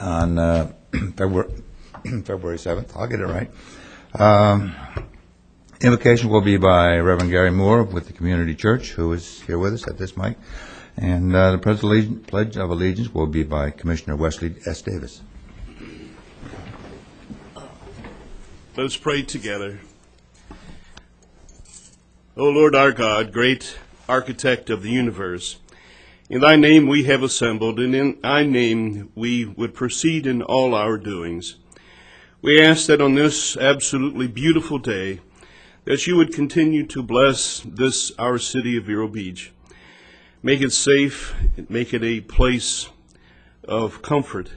on February, February 7th. I'll get it right. Um, Invocation will be by Reverend Gary Moore with the Community Church, who is here with us at this mic. And the Pledge of Allegiance will be by Commissioner Wesley S. Davis. Let us pray together. O Lord our God, great architect of the universe, in thy name we have assembled, and in thy name we would proceed in all our doings. We ask that on this absolutely beautiful day, that you would continue to bless this, our city of Vero Beach. Make it safe, make it a place of comfort,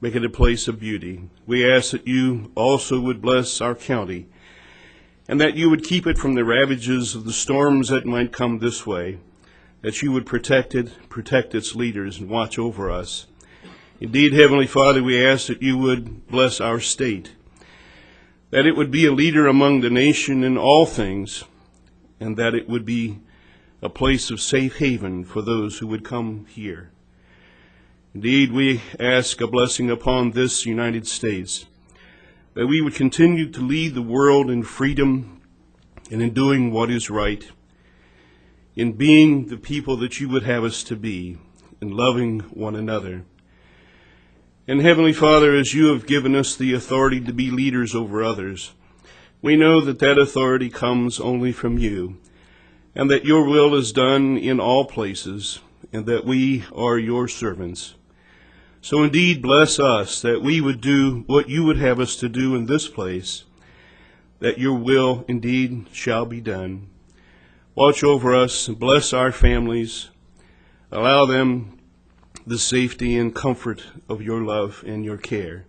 make it a place of beauty. We ask that you also would bless our county, and that you would keep it from the ravages of the storms that might come this way, that you would protect it, protect its leaders, and watch over us. Indeed, Heavenly Father, we ask that you would bless our state, that it would be a leader among the nation in all things, and that it would be a place of safe haven for those who would come here. Indeed, we ask a blessing upon this United States, that we would continue to lead the world in freedom and in doing what is right, in being the people that you would have us to be, in loving one another. And Heavenly Father, as you have given us the authority to be leaders over others, we know that that authority comes only from you, and that your will is done in all places, and that we are your servants. So indeed, bless us, that we would do what you would have us to do in this place, that your will indeed shall be done. Watch over us, and bless our families, allow them the safety and comfort of your love and your care.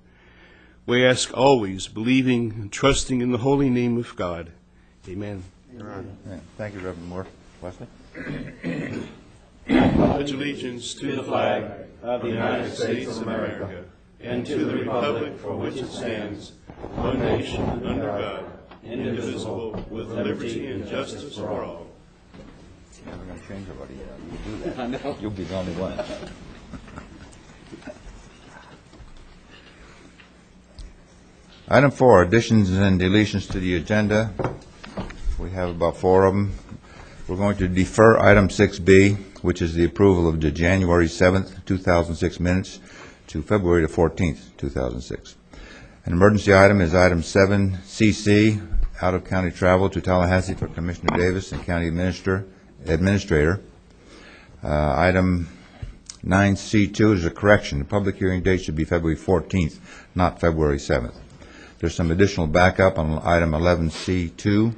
We ask always, believing and trusting in the holy name of God. Amen. Amen. Thank you, Reverend Moore. Wesley? Pledge allegiance to the flag of the United States of America and to the republic for which it stands, one nation under God, indivisible, with liberty and justice for all. Yeah, we're going to change everybody. You do that. I know. You'll be the only one. Item 4, additions and deletions to the agenda. We have about 4 of them. We're going to defer item 6B, which is the approval of the January 7th, 2006 minutes to February the 14th, 2006. An emergency item is item 7CC, out-of-county travel to Tallahassee for Commissioner Davis and County Administrator. Item 9C2 is a correction. The public hearing date should be February 14th, not February 7th. There's some additional backup on item 11C2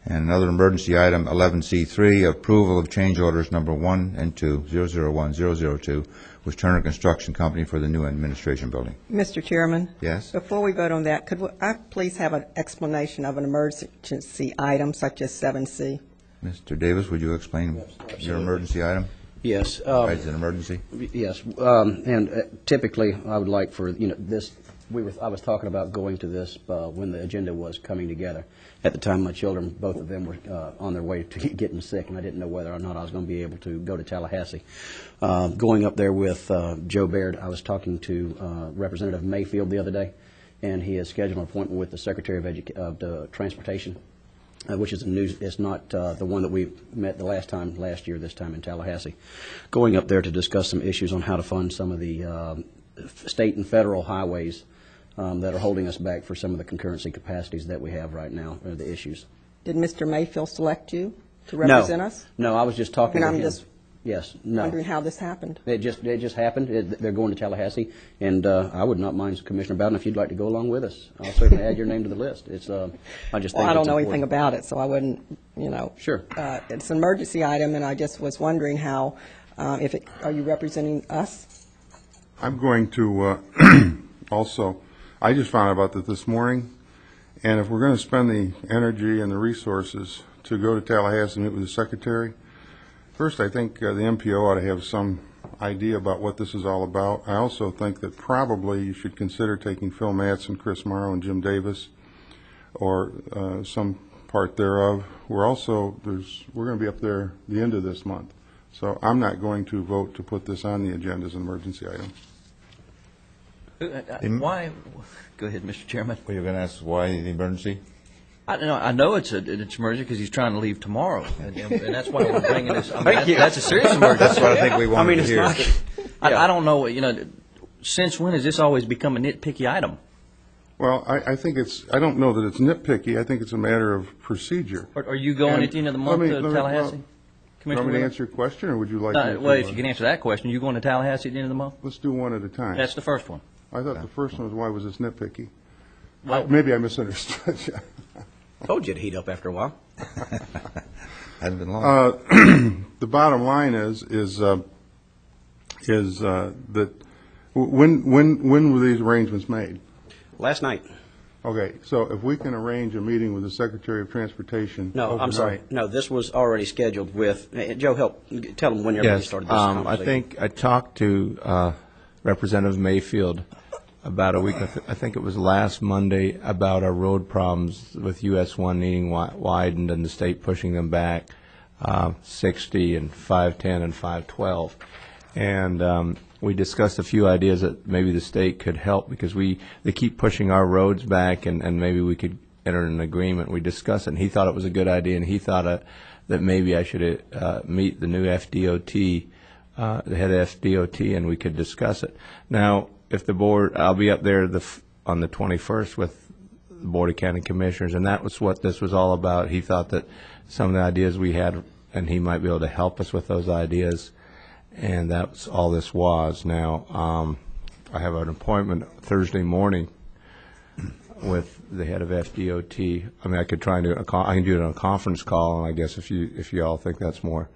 and another emergency item 11C3, approval of change orders number 1 and 2, 001002, with Turner Construction Company for the new administration building. Mr. Chairman? Yes? Before we vote on that, could I please have an explanation of an emergency item such as 7C? Mr. Davis, would you explain your emergency item? Yes. Why is it an emergency? Yes, and typically, I would like for, this, I was talking about going to this when the agenda was coming together. At the time, my children, both of them, were on their way to getting sick, and I didn't know whether or not I was going to be able to go to Tallahassee. Going up there with Joe Baird, I was talking to Representative Mayfield the other day, and he has scheduled an appointment with the Secretary of the Transportation, which is it's not the one that we met last year, this time in Tallahassee. Going up there to discuss some issues on how to fund some of the state and federal highways that are holding us back for some of the concurrency capacities that we have right now, or the issues. Did Mr. Mayfield select you to represent us? No, I was just talking to him. I'm just wondering how this happened. It just happened. They're going to Tallahassee, and I would not mind, Commissioner Bowden, if you'd like to go along with us. I'll certainly add your name to the list. I just think I don't it's know important. anything about it, so I wouldn't, Sure. It's an emergency item, and I just was wondering how, are you representing us? I'm going to also, I just found out about that this morning, and if we're going to spend the energy and the resources to go to Tallahassee and meet with the Secretary, first I think the MPO ought to have some idea about what this is all about. I also think that probably you should consider taking Phil Matson, Chris Morrow, and Jim Davis, or some part thereof. We're going to be up there the end of this month. So I'm not going to vote to put this on the agenda as an emergency item. Why? Go ahead, Mr. Chairman. Well, you're going to ask why the emergency? I know it's an emergency because he's trying to leave tomorrow, and that's why we're bringing this. I mean, that's a serious emergency. That's what I think we wanted to hear. I don't know. Since when has this always become a nitpicky item? Well, I think I don't know that it's nitpicky. I think it's a matter of procedure. Are you going And at the end of the let month me- to let me- Tallahassee? well, you Commissioner want me to Wheeler? answer your question, or would you like me to? Well, if you can answer that question, you going to Tallahassee at the end of the month? Let's do one at a time. That's the first one. I thought the first one was, why was this nitpicky? Well- Maybe I misunderstood you. Told you to heat up after a while. Hasn't been long. The bottom line is that when were these arrangements made? Last night. Okay, so if we can arrange a meeting with the Secretary of Transportation. No, I'm sorry. overnight- No, this was already scheduled with, Joe, tell them whenever you Yes, started this I conversation. think I talked to Representative Mayfield about a week, I think it was last Monday, about our road problems with US 1 needing widened and the state pushing them back, 60 and 510 and 512. And we discussed a few ideas that maybe the state could help because they keep pushing our roads back and maybe we could enter an agreement. We discussed it and he thought it was a good idea and he thought that maybe I should meet the new FDOT, the head of FDOT, and we could discuss it. Now, if the board, I'll be up there on the 21st with the Board of County Commissioners, and that was what this was all about. He thought that some of the ideas we had, and he might be able to help us with those ideas, and that's all this was. Now, I have an appointment Thursday morning with the head of FDOT. I mean, I could try and do I can do it on a conference call, and I guess if you all think that's more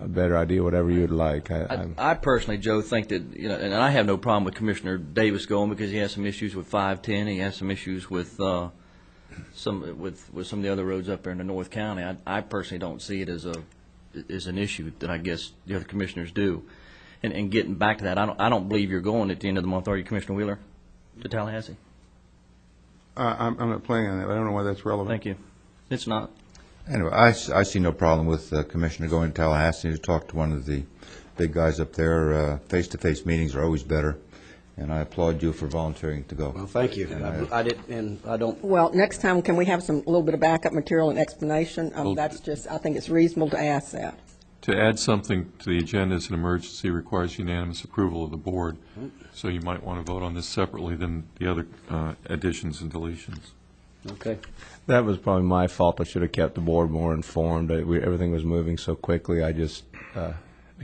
a better idea, whatever you'd like. I personally, Joe, think that, and I have no problem with Commissioner Davis going because he has some issues with 510. He has some issues with some of the other roads up there in the North County. I personally don't see it as an issue that I guess the other commissioners do. And getting back to that, I don't believe you're going at the end of the month, are you, Commissioner Wheeler, to Tallahassee? I'm not planning on that. I don't know why that's relevant. Thank you. It's not. Anyway, I see no problem with the Commissioner going to Tallahassee to talk to one of the big guys up there. Face-to-face meetings are always better, and I applaud you for volunteering to go. Well, thank you. I did, and I don't, Well, next time, can we have a little bit of backup material and explanation? That's just, I think it's reasonable to ask that. To add something to the agenda as an emergency requires unanimous approval of the board, so you might want to vote on this separately than the other additions and deletions. okay. That was probably my fault. I should have kept the board more informed. Everything was moving so quickly. I just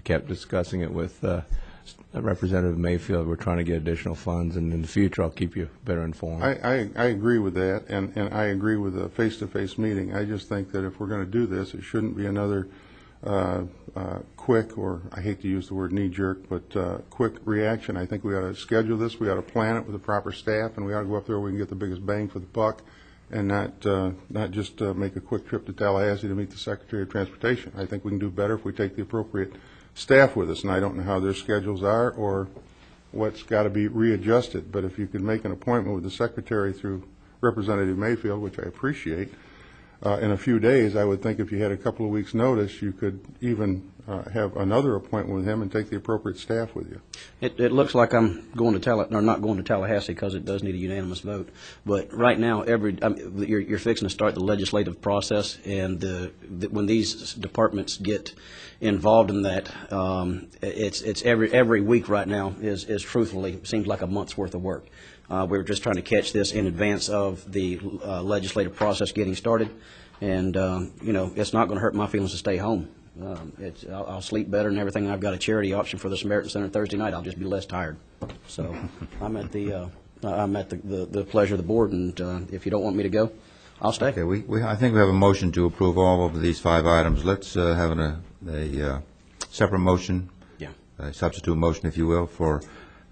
kept discussing it with Representative Mayfield. We're trying to get additional funds, and in the future, I'll keep you better informed. I agree with that, and I agree with a face-to-face meeting. I just think that if we're going to do this, it shouldn't be another quick, or I hate to use the word knee-jerk, but quick reaction. I think we ought to schedule this, we ought to plan it with the proper staff, and we ought to go up there where we can get the biggest bang for the buck, and not just make a quick trip to Tallahassee to meet the Secretary of Transportation. I think we can do better if we take the appropriate staff with us, and I don't know how their schedules are or what's got to be readjusted, but if you could make an appointment with the Secretary through Representative Mayfield, which I appreciate, in a few days, I would think if you had a couple of weeks' notice, you could even have another appointment with him and take the appropriate staff with you. It looks like I'm going to not going to Tallahassee because it does need a unanimous vote. But right now, you're fixing to start the legislative process, and when these departments get involved in that, it's every week right now is truthfully seems like a month's worth of work. We were just trying to catch this in advance of the legislative process getting started, and it's not going to hurt my feelings to stay home. I'll sleep better and everything. I've got a charity option for the Samaritan Center Thursday night. I'll just be less tired. So I'm at the pleasure of the board, and if you don't want me to go, I'll stay. Okay, I think we have a motion to approve all of these 5 items. Let's have a separate motion, a substitute motion, if you will, for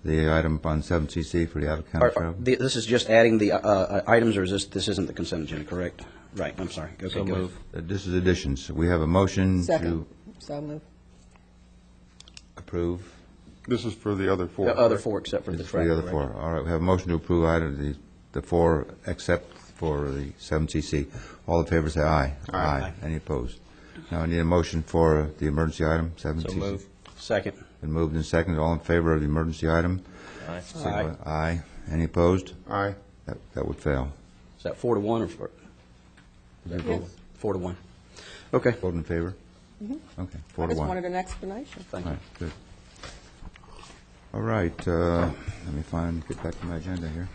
the item on 7CC for the out-of-county travel. This is just adding the items, or is this isn't the consent agenda, correct? Right, I'm sorry. Okay, So go ahead. move. This is additions. We have a motion Second. to So move. approve. This is for the other 4. The other 4 except for the This is for track. the other 4. All right, we have a motion to approve the 4 except for the 7CC. All in favor say aye. Aye. Any opposed? Now I need a motion for the emergency item, 7CC. So move. Second. Been moved and seconded. All in favor of the emergency item? Aye. Signify- Aye. Any opposed? Aye. That would fail. Is that 4-1 or 4? Is that 4-1? Okay. Vote in favor? Okay, 4 I to just 1. wanted an explanation. Thank All you. right, good. All right, let me get back to my agenda here.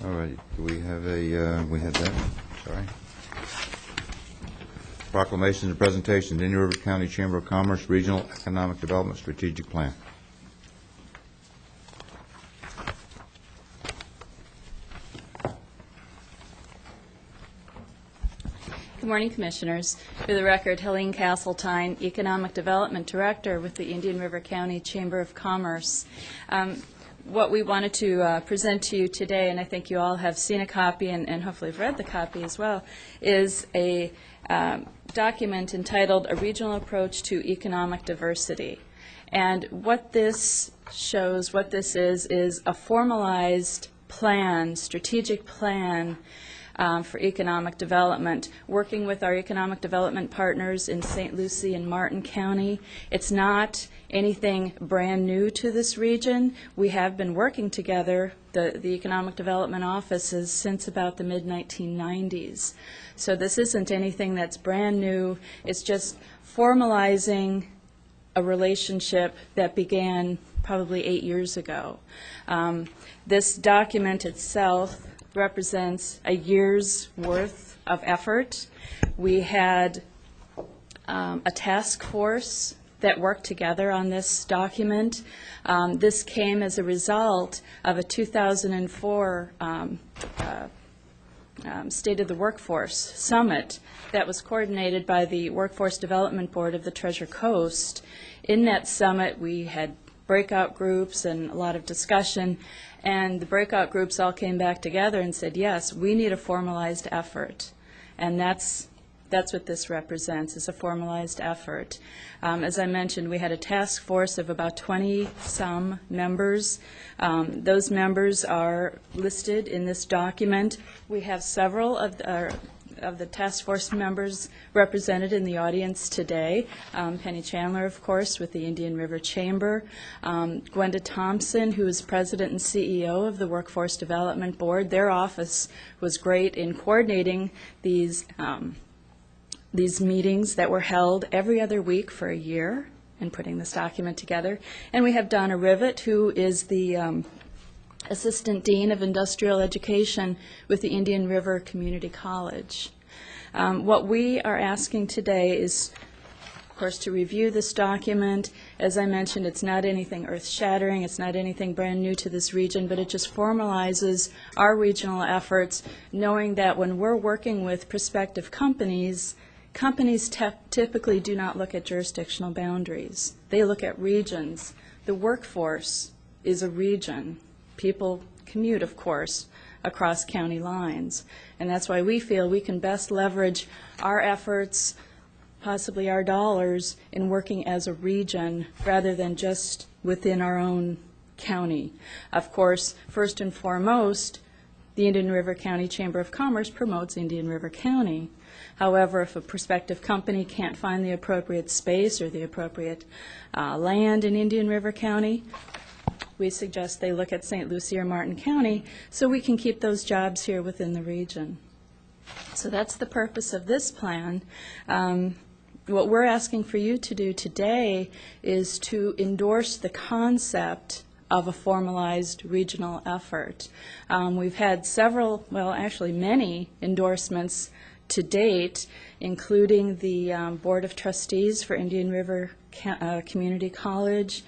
All right, do we have we had that, sorry. Proclamations and presentations, Indian River County Chamber of Commerce Regional Economic Development Strategic Plan. Good morning, Commissioners. For the record, Helene Castletine, Economic Development Director with the Indian River County Chamber of Commerce. What we wanted to present to you today, and I think you all have seen a copy and hopefully have read the copy as well, is a document entitled A Regional Approach to Economic Diversity. And what this shows, what this is a formalized plan, strategic plan for economic development, working with our economic development partners in St. Lucie and Martin County. It's not anything brand new to this region. We have been working together, the Economic Development Offices, since about the mid-1990s. So this isn't anything that's brand new. It's just formalizing a relationship that began probably 8 years ago. This document itself represents a year's worth of effort. We had a task force that worked together on this document. This came as a result of a 2004 State of the Workforce Summit that was coordinated by the Workforce Development Board of the Treasure Coast. In that summit, we had breakout groups and a lot of discussion, and the breakout groups all came back together and said, yes, we need a formalized effort. And that's what this represents, is a formalized effort. As I mentioned, we had a task force of about 20-some members. Those members are listed in this document. We have several of the task force members represented in the audience today. Penny Chandler, of course, with the Indian River Chamber. Gwenda Thompson, who is president and CEO of the Workforce Development Board. Their office was great in coordinating these meetings that were held every other week for a year and putting this document together. And we have Donna Rivet, who is the Assistant Dean of Industrial Education with the Indian River Community College. What we are asking today is, of course, to review this document. As I mentioned, it's not anything earth-shattering, it's not anything brand new to this region, but it just formalizes our regional efforts, knowing that when we're working with prospective companies, companies typically do not look at jurisdictional boundaries. They look at regions. The workforce is a region. People commute, of course, across county lines. And that's why we feel we can best leverage our efforts, possibly our dollars, in working as a region rather than just within our own county. Of course, first and foremost, the Indian River County Chamber of Commerce promotes Indian River County. However, if a prospective company can't find the appropriate space or the appropriate land in Indian River County, we suggest they look at St. Lucie or Martin County so we can keep those jobs here within the region. So that's the purpose of this plan. What we're asking for you to do today is to endorse the concept of a formalized regional effort. We've had several, well, actually many endorsements to date, including the Board of Trustees for Indian River Community College.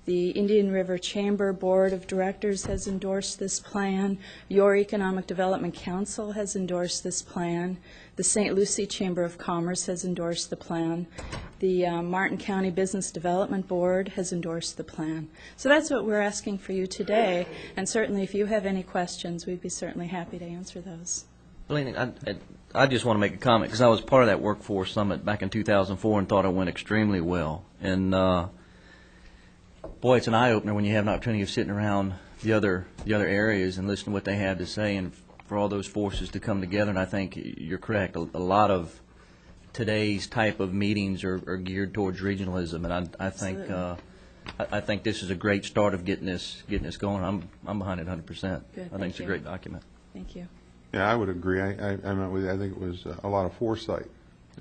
The Indian River Chamber Board of Directors has endorsed this plan. Your Economic Development Council has endorsed this plan. The St. Lucie Chamber of Commerce has endorsed the plan. The Martin County Business Development Board has endorsed the plan. So that's what we're asking for you today, and certainly if you have any questions, we'd be certainly happy to answer those. Helene, I just want to make a comment, because I was part of that workforce summit back in 2004 and thought it went extremely well. And boy, it's an eye-opener when you have an opportunity of sitting around the other areas and listening to what they have to say, and for all those forces to come together. And I think you're correct. A lot of today's type of meetings are geared towards regionalism, and I think this is a great start of getting this going. I'm behind it 100%. Good, I think thank it's a you. great document. Thank you. Yeah, I would agree. I met with you. I think it was a lot of foresight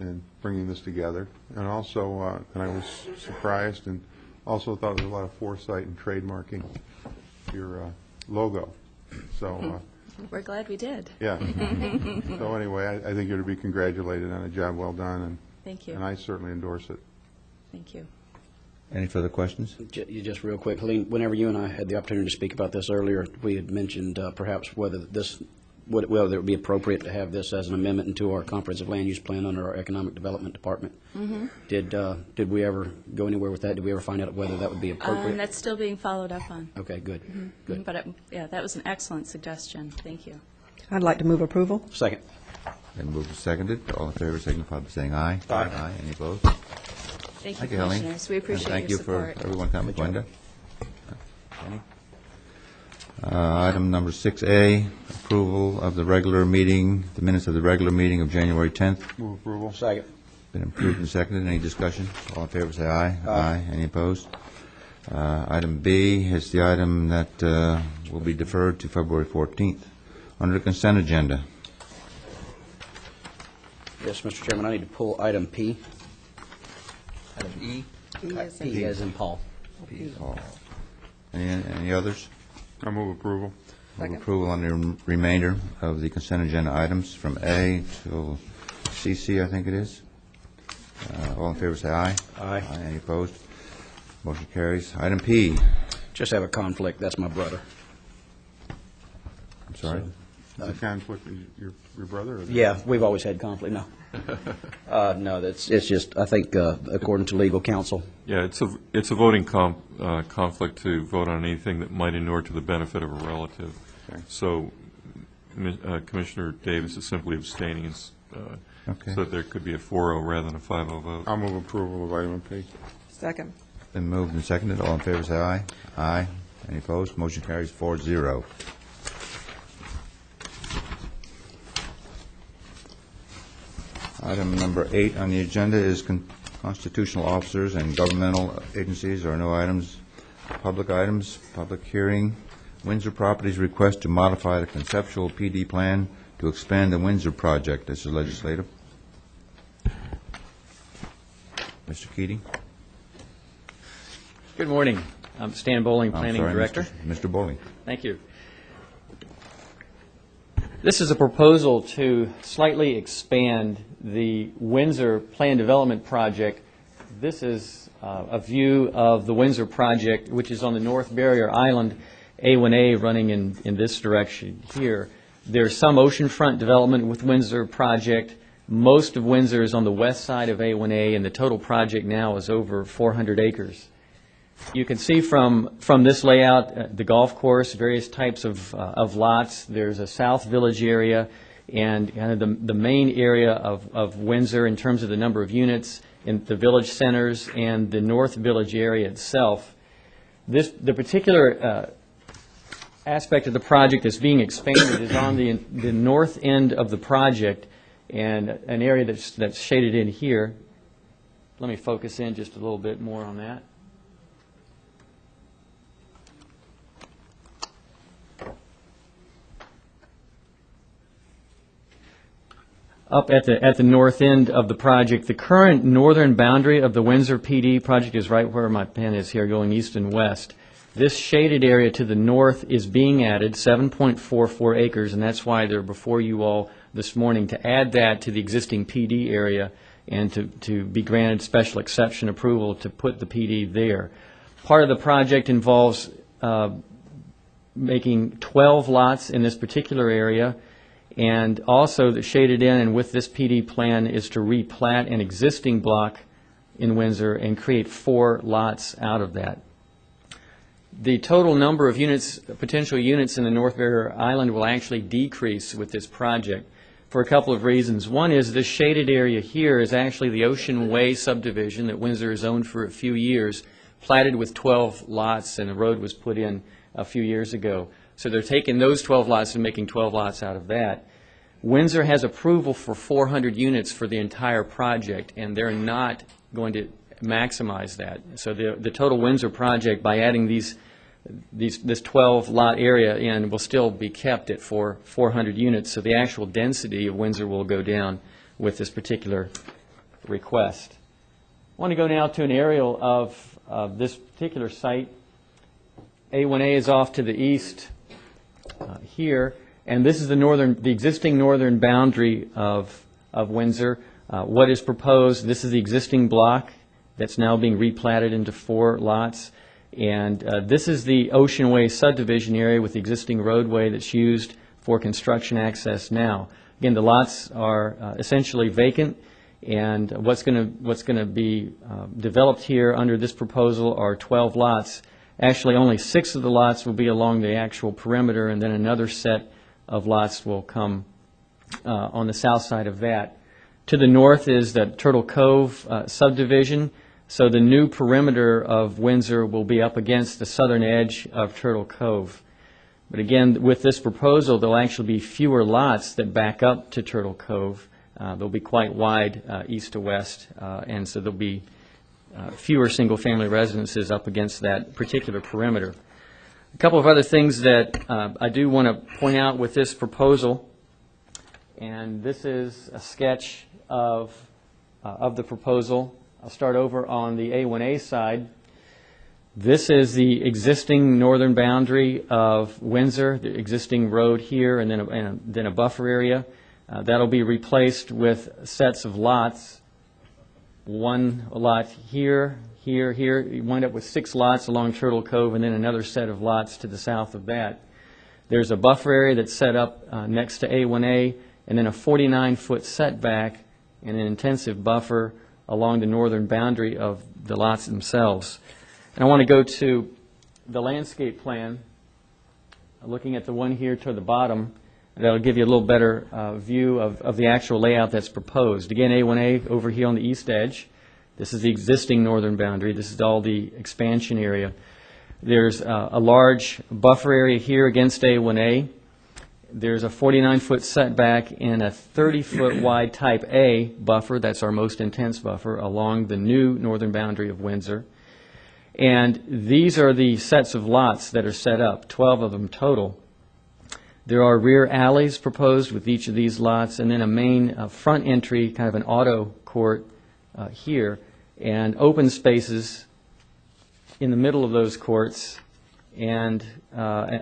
in bringing this together. And also, and I was surprised and also thought there was a lot of foresight in trademarking your logo. So, We're glad we did. yeah. So anyway, I think you're to be congratulated on a job well done. Thank you. And I certainly endorse it. Thank you. Any further questions? Just real quick, Helene, whenever you and I had the opportunity to speak about this earlier, we had mentioned perhaps whether it would be appropriate to have this as an amendment into our comprehensive land use plan under our economic development department. Mm-hmm. Did we ever go anywhere with that? Did we ever find out whether that would be appropriate? That's still being followed up on. Okay, good. Mm-hmm. Good. But, yeah, that was an excellent suggestion. Thank you. I'd like to move approval. Second. Then moved and seconded. All in favor signify by saying aye. Aye. Any opposed? Thank you, Thank you, Helene. Commissioners. We appreciate And your thank support. you for everyone coming. Good job. Glenda? Kenny? Item number 6A, approval of the minutes of the regular meeting of January 10th. Move approval. Second. Been approved and seconded. Any discussion? All in favor, say aye. Aye. Any opposed? Item B is the item that will be deferred to February 14th. Under the consent agenda. Yes, Mr. Chairman, I need to pull item P. Item E. P as in Paul. Paul. Any others? I move approval. Move approval on the remainder of the consent agenda items from A till CC, I think it is. All in favor, say aye. Aye. Any opposed? Motion carries. Item P. Just have a conflict, that's my brother. I'm sorry. Is the conflict your brother? Or Yeah, we've always had conflict, no. No, it's just, I think, according to legal counsel. Yeah, it's a voting conflict to vote on anything that might inure to the benefit of a relative. Okay. So Commissioner Davis is simply abstaining Okay. so that there could be a 4-0 rather than a 5-0 vote. I'll move approval of item P. Second. Been moved and seconded. All in favor, say aye. Aye. Any opposed? Motion carries 4-0. Item number 8 on the agenda is constitutional officers and governmental agencies. There are no items. Public items, public hearing. Windsor Properties request to modify the conceptual PD plan to expand the Windsor project. This is legislative. Mr. Keating? Good morning. I'm Stan Bowling, I'm Planning sorry, Director. Mr. Bowling. Thank you. This is a proposal to slightly expand the Windsor Plan Development Project. This is a view of the Windsor project, which is on the North Barrier Island, A1A running in this direction here. There's some oceanfront development with Windsor project. Most of Windsor is on the west side of A1A, and the total project now is over 400 acres. You can see from this layout the golf course, various types of lots. There's a South Village area and kind of the main area of Windsor in terms of the number of units in the village centers and the North Village area itself. The particular aspect of the project that's being expanded is on the north end of the project and an area that's shaded in here. Let me focus in just a little bit more on that. Up at the north end of the project, the current northern boundary of the Windsor PD project is right where my pen is here, going east and west. This shaded area to the north is being added, 7.44 acres, and that's why they're before you all this morning to add that to the existing PD area and to be granted special exception approval to put the PD there. Part of the project involves making 12 lots in this particular area, and also the shaded in and with this PD plan is to replat an existing block in Windsor and create 4 lots out of that. The total number of units, potential units in the North Barrier Island will actually decrease with this project for a couple of reasons. One is this shaded area here is actually the Ocean Way subdivision that Windsor has owned for a few years, platted with 12 lots, and the road was put in a few years ago. So they're taking those 12 lots and making 12 lots out of that. Windsor has approval for 400 units for the entire project, and they're not going to maximize that. So the total Windsor project, by adding this 12-lot area in, will still be kept at 400 units. So the actual density of Windsor will go down with this particular request. I want to go now to an aerial of this particular site. A1A is off to the east here, and this is the existing northern boundary of Windsor. What is proposed, this is the existing block that's now being replatted into 4 lots. And this is the Ocean Way subdivision area with the existing roadway that's used for construction access now. Again, the lots are essentially vacant, and what's going to be developed here under this proposal are 12 lots. Actually, only 6 of the lots will be along the actual perimeter, and then another set of lots will come on the south side of that. To the north is the Turtle Cove subdivision. So the new perimeter of Windsor will be up against the southern edge of Turtle Cove. But again, with this proposal, there'll actually be fewer lots that back up to Turtle Cove. They'll be quite wide east to west, and so there'll be fewer single-family residences up against that particular perimeter. A couple of other things that I do want to point out with this proposal, and this is a sketch of the proposal. I'll start over on the A1A side. This is the existing northern boundary of Windsor, the existing road here, and then a buffer area. That'll be replaced with sets of lots. One lot here, here, here. You wind up with 6 lots along Turtle Cove, and then another set of lots to the south of that. There's a buffer area that's set up next to A1A, and then a 49-foot setback and an intensive buffer along the northern boundary of the lots themselves. And I want to go to the landscape plan, looking at the one here toward the bottom. That'll give you a little better view of the actual layout that's proposed. Again, A1A over here on the east edge. This is the existing northern boundary. This is all the expansion area. There's a large buffer area here against A1A. There's a 49-foot setback and a 30-foot wide type A buffer, that's our most intense buffer, along the new northern boundary of Windsor. And these are the sets of lots that are set up, 12 of them total. There are rear alleys proposed with each of these lots, and then a main front entry, kind of an auto court here, and open spaces in the middle of those courts, and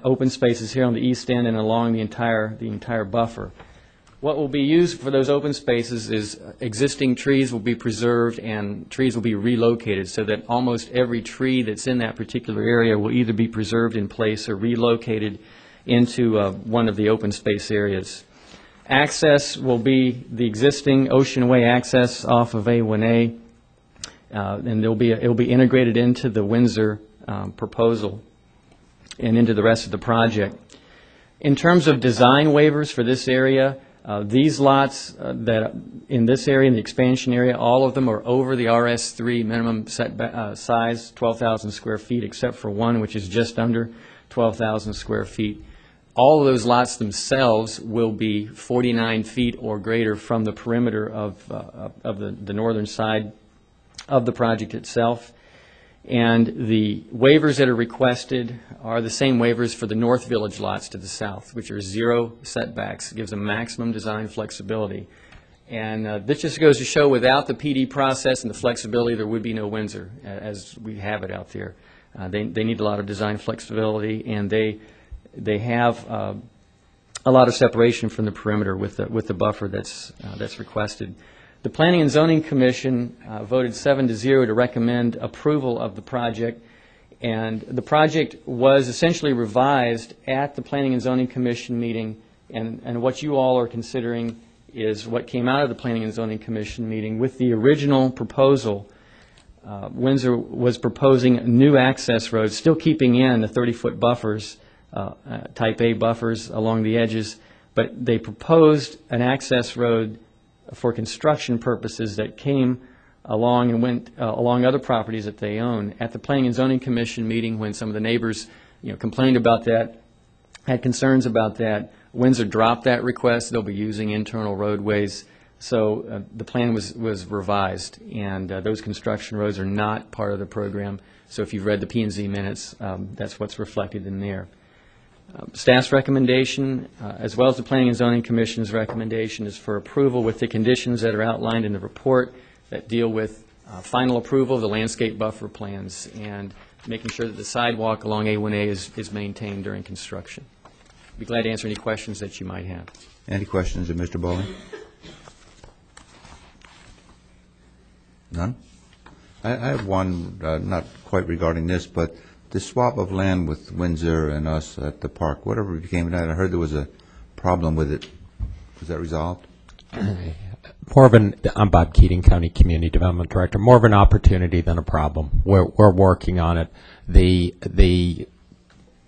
open spaces here on the east end and along the entire buffer. What will be used for those open spaces is existing trees will be preserved and trees will be relocated, so that almost every tree that's in that particular area will either be preserved in place or relocated into one of the open space areas. Access will be the existing Ocean Way access off of A1A, and it'll be integrated into the Windsor proposal and into the rest of the project. In terms of design waivers for this area, these lots that in this area, in the expansion area, all of them are over the RS3 minimum setback size, 12,000 square feet, except for one which is just under 12,000 square feet. All of those lots themselves will be 49 feet or greater from the perimeter of the northern side of the project itself. And the waivers that are requested are the same waivers for the North Village lots to the south, which are 0 setbacks. It gives them maximum design flexibility. And this just goes to show without the PD process and the flexibility, there would be no Windsor as we have it out there. They need a lot of design flexibility, and they have a lot of separation from the perimeter with the buffer that's requested. The Planning and Zoning Commission voted 7-0 to recommend approval of the project, and the project was essentially revised at the Planning and Zoning Commission meeting, and what you all are considering is what came out of the Planning and Zoning Commission meeting. With the original proposal, Windsor was proposing new access roads, still keeping in the 30-foot buffers, type A buffers along the edges, but they proposed an access road for construction purposes that came along and went along other properties that they own. At the Planning and Zoning Commission meeting, when some of the neighbors complained about that, had concerns about that, Windsor dropped that request. They'll be using internal roadways. So the plan was revised, and those construction roads are not part of the program. So if you've read the P&Z minutes, that's what's reflected in there. Staff's recommendation, as well as the Planning and Zoning Commission's recommendation, is for approval with the conditions that are outlined in the report that deal with final approval of the landscape buffer plans and making sure that the sidewalk along A1A is maintained during construction. Be glad to answer any questions that you might have. Any questions of Mr. Bowling? None? I have one, not quite regarding this, but the swap of land with Windsor and us at the park, whatever became of that, I heard there was a problem with it. Was that resolved? I'm Bob Keating, County Community Development Director. More of an opportunity than a problem. We're working on it. The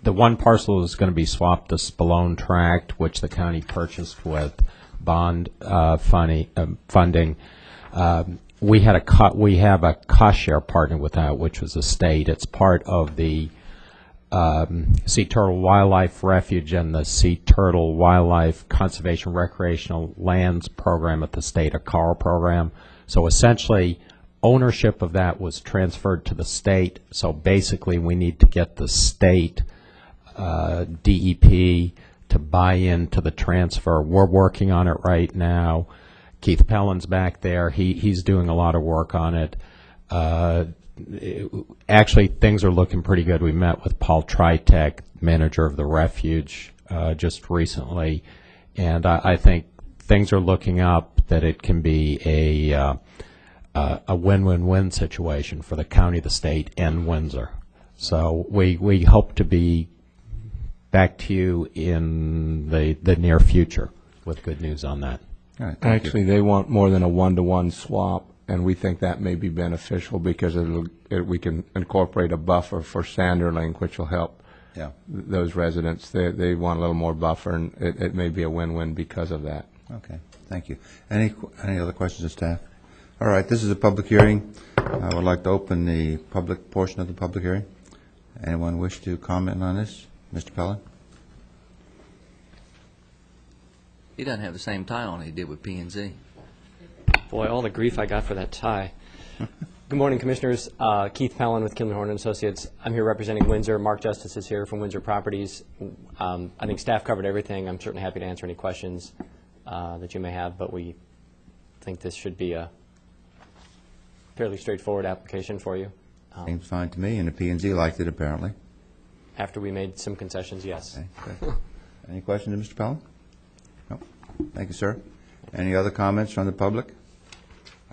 one parcel is going to be swapped to Spallone Tract, which the county purchased with bond funding. We have a cost share partner with that, which was the state. It's part of the Sea Turtle Wildlife Refuge and the Sea Turtle Wildlife Conservation Recreational Lands Program at the state, a CAR program. So essentially, ownership of that was transferred to the state. So basically, we need to get the state DEP to buy into the transfer. We're working on it right now. Keith Pellin's back there. He's doing a lot of work on it. Actually, things are looking pretty good. We met with Paul Tritek, manager of the refuge, just recently, and I think things are looking up that it can be a win-win-win situation for the county, the state, and Windsor. So we hope to be back to you in the near future with good news on that. All right, thank Actually, you. they want more than a one-to-one swap, and we think that may be beneficial because we can incorporate a buffer for Sanderling, which will help those residents. They want a little more buffer, and it may be a win-win because of that. Okay, thank you. Any other questions of staff? All right, this is a public hearing. I would like to open the public portion of the public hearing. Anyone wish to comment on this? Mr. Pellin? He doesn't have the same tie on he did with P&Z. Boy, all the grief I got for that tie. Good morning, Commissioners. Keith Pellin with Kinley-Horn & Associates. I'm here representing Windsor. Mark Justice is here from Windsor Properties. I think staff covered everything. I'm certainly happy to answer any questions that you may have, but we think this should be a fairly straightforward application for you. Seems fine to me, and the P&Z liked it apparently. After we made some concessions, yes. Okay, good. Any questions of Mr. Pellin? No. Thank you, sir. Any other comments from the public?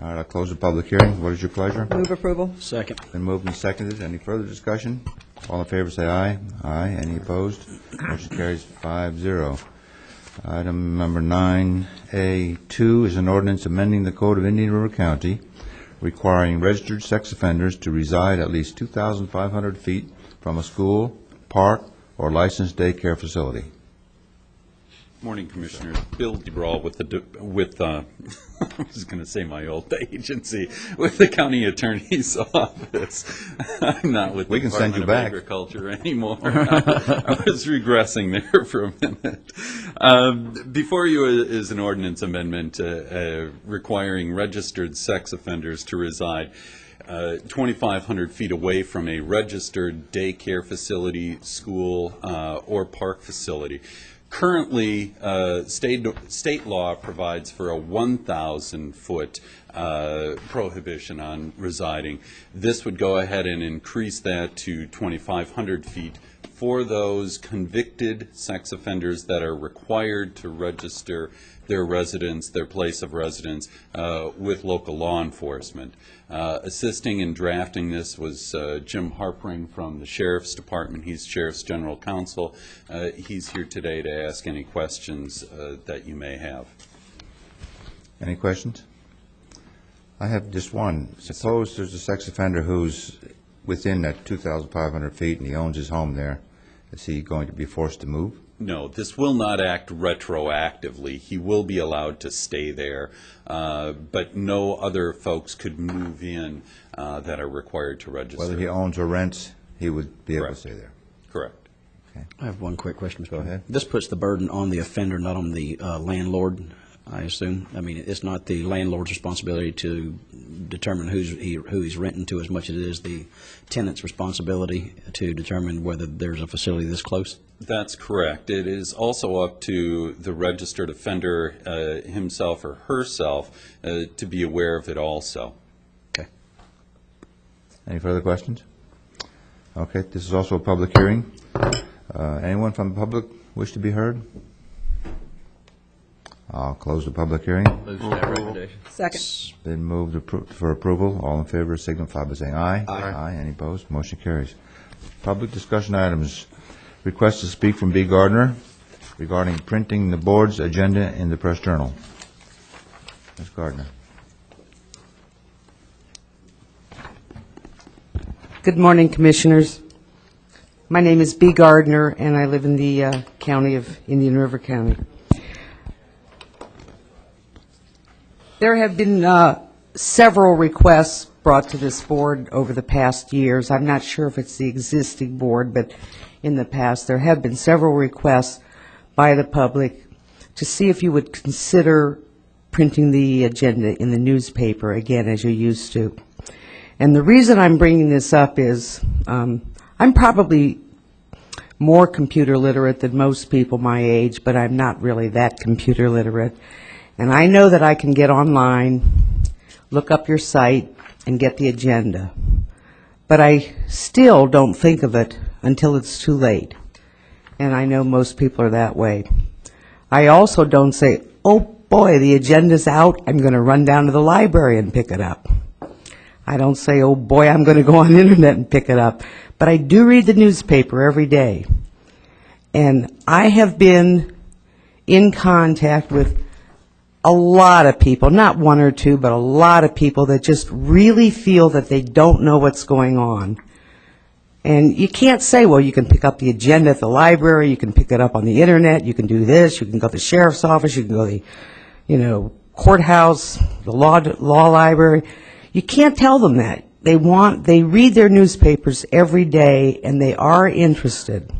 All right, I'll close the public hearing. What is your pleasure? Move approval. Second. Been moved and seconded. Any further discussion? All in favor say aye. Aye. Any opposed? Motion carries 5-0. Item number 9A2 is an ordinance amending the Code of Indian River County requiring registered sex offenders to reside at least 2,500 feet from a school, park, or licensed daycare facility. Morning, Commissioners. Bill DeBrawl with I was going to say my old agency, with the County Attorney's Office. I'm not with the We can send you Department of back. Agriculture anymore. I was regressing there for a minute. Before you is an ordinance amendment requiring registered sex offenders to reside 2,500 feet away from a registered daycare facility, school, or park facility. Currently, state law provides for a 1,000-foot prohibition on residing. This would go ahead and increase that to 2,500 feet for those convicted sex offenders that are required to register their residence, their place of residence, with local law enforcement. Assisting in drafting this was Jim Harpering from the Sheriff's Department. He's Sheriff's General Counsel. He's here today to ask any questions that you may have. Any questions? I have just one. Suppose there's a sex offender who's within that 2,500 feet and he owns his home there. Is he going to be forced to move? No, this will not act retroactively. He will be allowed to stay there, but no other folks could move in that are required to register. Whether he owns or rents, he would be able to stay there. Correct. I have one quick question, Mr. Go Chairman. ahead. This puts the burden on the offender, not on the landlord, I assume. I mean, it's not the landlord's responsibility to determine who he's renting to as much as it is the tenant's responsibility to determine whether there's a facility this close? That's correct. It is also up to the registered offender himself or herself to be aware of it also. Okay. Any further questions? Okay, this is also a public hearing. Anyone from the public wish to be heard? I'll close the public hearing. Move staff recommendation. Second. It's been moved for approval. All in favor signify by saying aye. Aye. Any opposed? Motion carries. Public discussion items. Request to speak from B. Gardner regarding printing the board's agenda in the Press Journal. Ms. Gardner. Good morning, Commissioners. My name is B. Gardner, and I live in the county of Indian River County. There have been several requests brought to this board over the past years. I'm not sure if it's the existing board, but in the past there have been several requests by the public to see if you would consider printing the agenda in the newspaper again as you used to. And the reason I'm bringing this up is I'm probably more computer literate than most people my age, but I'm not really that computer literate. And I know that I can get online, look up your site, and get the agenda. But I still don't think of it until it's too late. And I know most people are that way. I also don't say, oh boy, the agenda's out, I'm going to run down to the library and pick it up. I don't say, oh boy, I'm going to go on the internet and pick it up. But I do read the newspaper every day. And I have been in contact with a lot of people, not one or two, but a lot of people that just really feel that they don't know what's going on. And you can't say, well, you can pick up the agenda at the library, you can pick it up on the internet, you can do this, you can go to the sheriff's office, you can go to the, courthouse, the law library. You can't tell them that. They read their newspapers every day, and they are interested.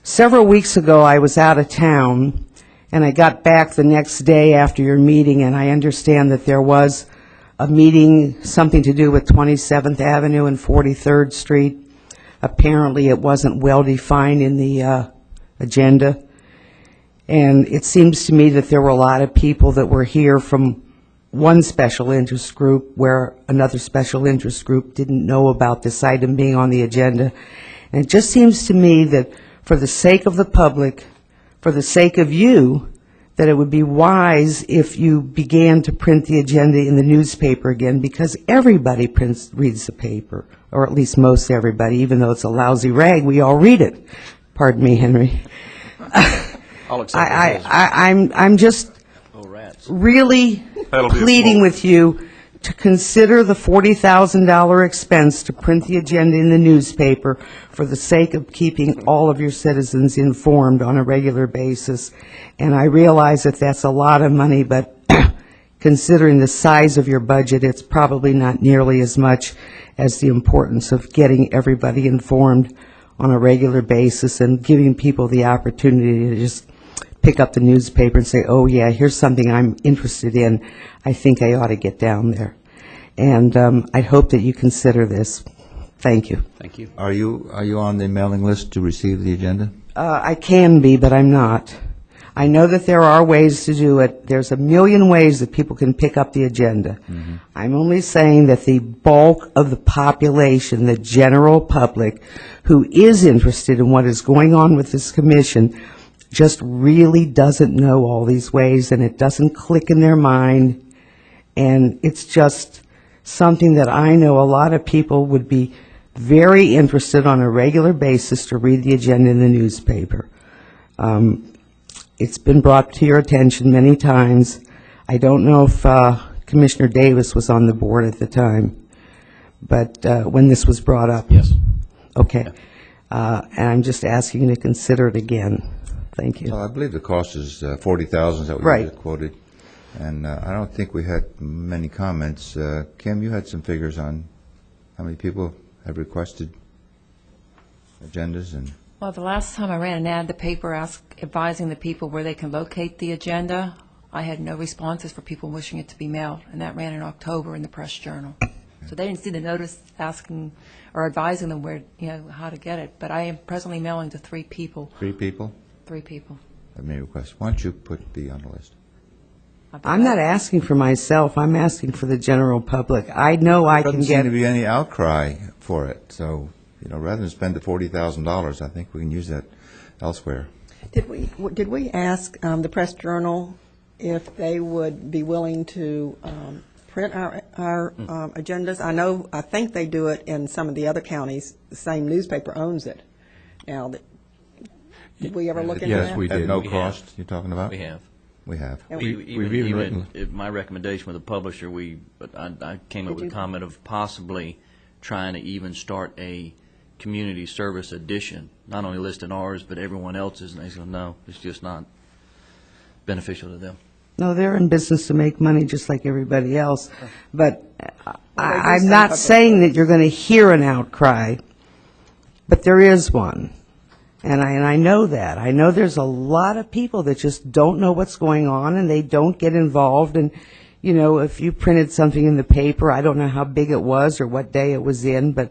Several weeks ago, I was out of town, and I got back the next day after your meeting, and I understand that there was a meeting, something to do with 27th Avenue and 43rd Street. Apparently, it wasn't well-defined in the agenda. And it seems to me that there were a lot of people that were here from one special interest group where another special interest group didn't know about this item being on the agenda. And it just seems to me that for the sake of the public, for the sake of you, that it would be wise if you began to print the agenda in the newspaper again, because everybody reads the paper, or at least most everybody, even though it's a lousy rag, we all read it. Pardon me, Henry. I'm just really pleading with you to consider the $40,000 expense to print the agenda in the newspaper for the sake of keeping all of your citizens informed on a regular basis. And I realize that that's a lot of money, but considering the size of your budget, it's probably not nearly as much as the importance of getting everybody informed on a regular basis and giving people the opportunity to just pick up the newspaper and say, oh yeah, here's something I'm interested in. I think I ought to get down there. And I hope that you consider this. Thank you. Thank you. Are you on the mailing list to receive the agenda? I can be, but I'm not. I know that there are ways to do it. There's a million ways that people can pick up the agenda. Mm-hmm. I'm only saying that the bulk of the population, the general public, who is interested in what is going on with this commission, just really doesn't know all these ways, and it doesn't click in their mind, and it's just something that I know a lot of people would be very interested on a regular basis to read the agenda in the newspaper. It's been brought to your attention many times. I don't know if Commissioner Davis was on the board at the time, but when this was brought up. Yes. Okay. And I'm just asking you to consider it again. Thank you. Well, I believe the cost is $40,000 that we Right. quoted, and I don't think we had many comments. Kim, you had some figures on how many people have requested agendas, and Well, the last time I ran an ad in the paper advising the people where they can locate the agenda, I had no responses for people wishing it to be mailed, and that ran in October in the Press Journal. So they didn't see the notice asking or advising them where, how to get it. But I am presently mailing to 3 people. 3 people? 3 people. I made a request. Why don't you put B on the list? I'm not asking for myself, I'm asking for the general public. I know I can Doesn't seem get, to be any outcry for it, so, rather than spend the $40,000, I think we can use that elsewhere. Did we ask the Press Journal if they would be willing to print our agendas? I think they do it in some of the other counties. The same newspaper owns it. Now, did we ever look into that? Yes, we did. At no We cost, have. you're talking about? We have. We have. And We've even written- If my recommendation with the publisher, I came up with a comment of possibly trying to even start a community service edition, not only listing ours, but everyone else's, and they said, no, it's just not beneficial to them. no, they're in business to make money just like everybody else. But I'm some not public saying that you're going to hear an outcry, but there is one. And I know that. I know there's a lot of people that just don't know what's going on and they don't get involved. And, if you printed something in the paper, I don't know how big it was or what day it was in, but,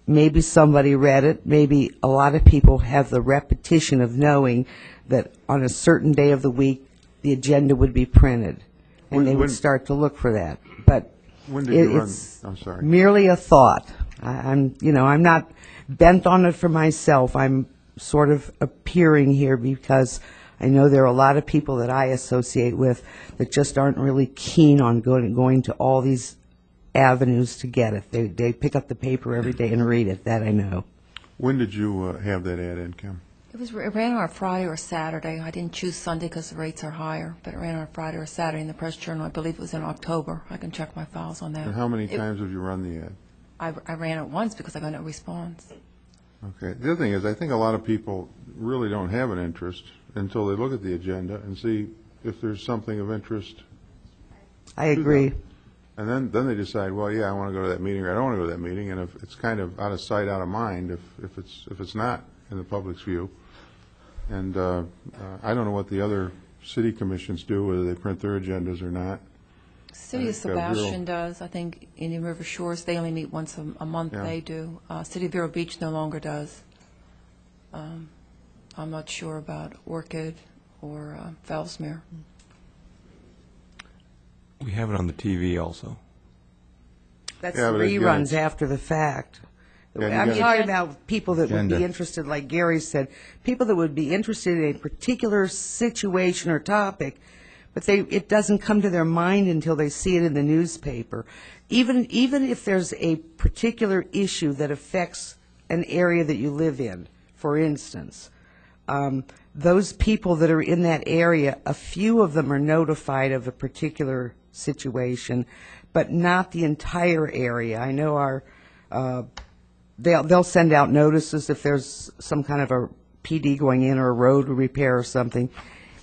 maybe somebody read it. Maybe a lot of people have the repetition of knowing that on a certain day of the week, the agenda would be printed. And they would start to look for that. But When did you run? it's I'm sorry. merely a thought. I'm not bent on it for myself. I'm sort of appearing here because I know there are a lot of people that I associate with that just aren't really keen on going to all these avenues to get it. They pick up the paper every day and read it. That I know. When did you have that ad in, Kim? It ran on a Friday or Saturday. I didn't choose Sunday because the rates are higher, but it ran on a Friday or Saturday in the Press Journal. I believe it was in October. I can check my files on that. And how many times have you run the ad? I ran it once because I got no response. Okay. The other thing is, I think a lot of people really don't have an interest until they look at the agenda and see if there's something of interest. I agree. And then they decide, well, yeah, I want to go to that meeting or I don't want to go to that meeting. And if it's kind of out of sight, out of mind, if it's not in the public's view. And I don't know what the other city commissions do, whether they print their agendas or not. City of Sebastian does. I think Indian River Shores, they only meet once a month. Yeah. They do. City of Vero Beach no longer does. I'm not sure about Orchid or Fellsmere. We have it on the TV also. That's Yeah, but again, reruns it's- after the fact. Yeah, you I'm gotta- talking about people that would be Agenda. interested, like Gary said, people that would be interested in a particular situation or topic, but it doesn't come to their mind until they see it in the newspaper. Even if there's a particular issue that affects an area that you live in, for instance, those people that are in that area, a few of them are notified of a particular situation, but not the entire area. I know they'll send out notices if there's some kind of a PD going in or a road repair or something,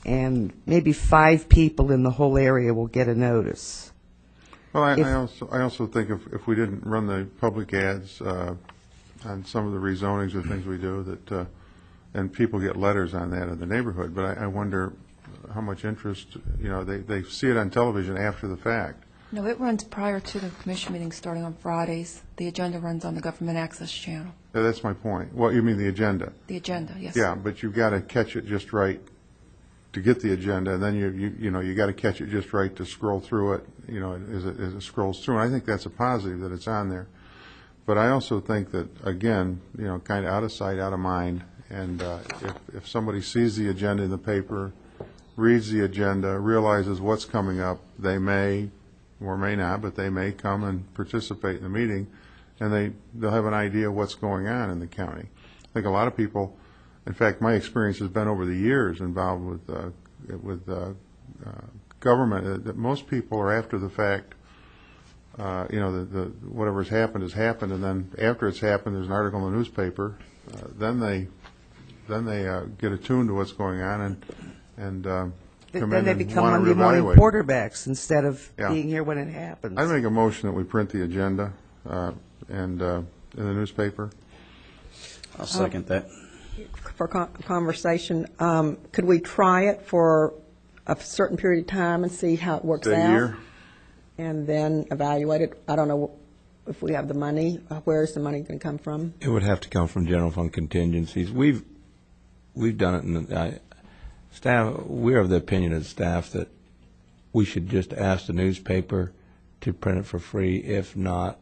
and maybe 5 people in the whole area will get a notice. Well, I also think if we didn't run the public ads on some of the rezonings or things we do, that and people get letters on that in the neighborhood, but I wonder how much interest, they see it on television after the fact. No, it runs prior to the commission meeting starting on Fridays. The agenda runs on the Government Access Channel. Yeah, that's my point. Well, you mean the agenda? The agenda, yes. Yeah, but you've got to catch it just right to get the agenda, and then you got to catch it just right to scroll through it, as it scrolls through. And I think that's a positive that it's on there. But I also think that, again, kind of out of sight, out of mind, and if somebody sees the agenda in the paper, reads the agenda, realizes what's coming up, they may or may not, but they may come and participate in the meeting, and they'll have an idea of what's going on in the county. I think a lot of people, in fact, my experience has been over the years involved with government, that most people are after the fact, whatever's happened has happened, and then after it's happened, there's an article in the newspaper, then they get attuned to what's going on and come Then in they and become want to Monday morning reevaluate. quarterbacks instead of Yeah. being here when it happens. I'd make a motion that we print the agenda and in the newspaper. I'll second that. for conversation, could we try it for a certain period of time and see how it works Say out? a year? And then evaluate it? I don't know if we have the money. Where's the money going to come from? It would have to come from general fund contingencies. We've done it, and staff, we're of the opinion as staff that we should just ask the newspaper to print it for free. If not,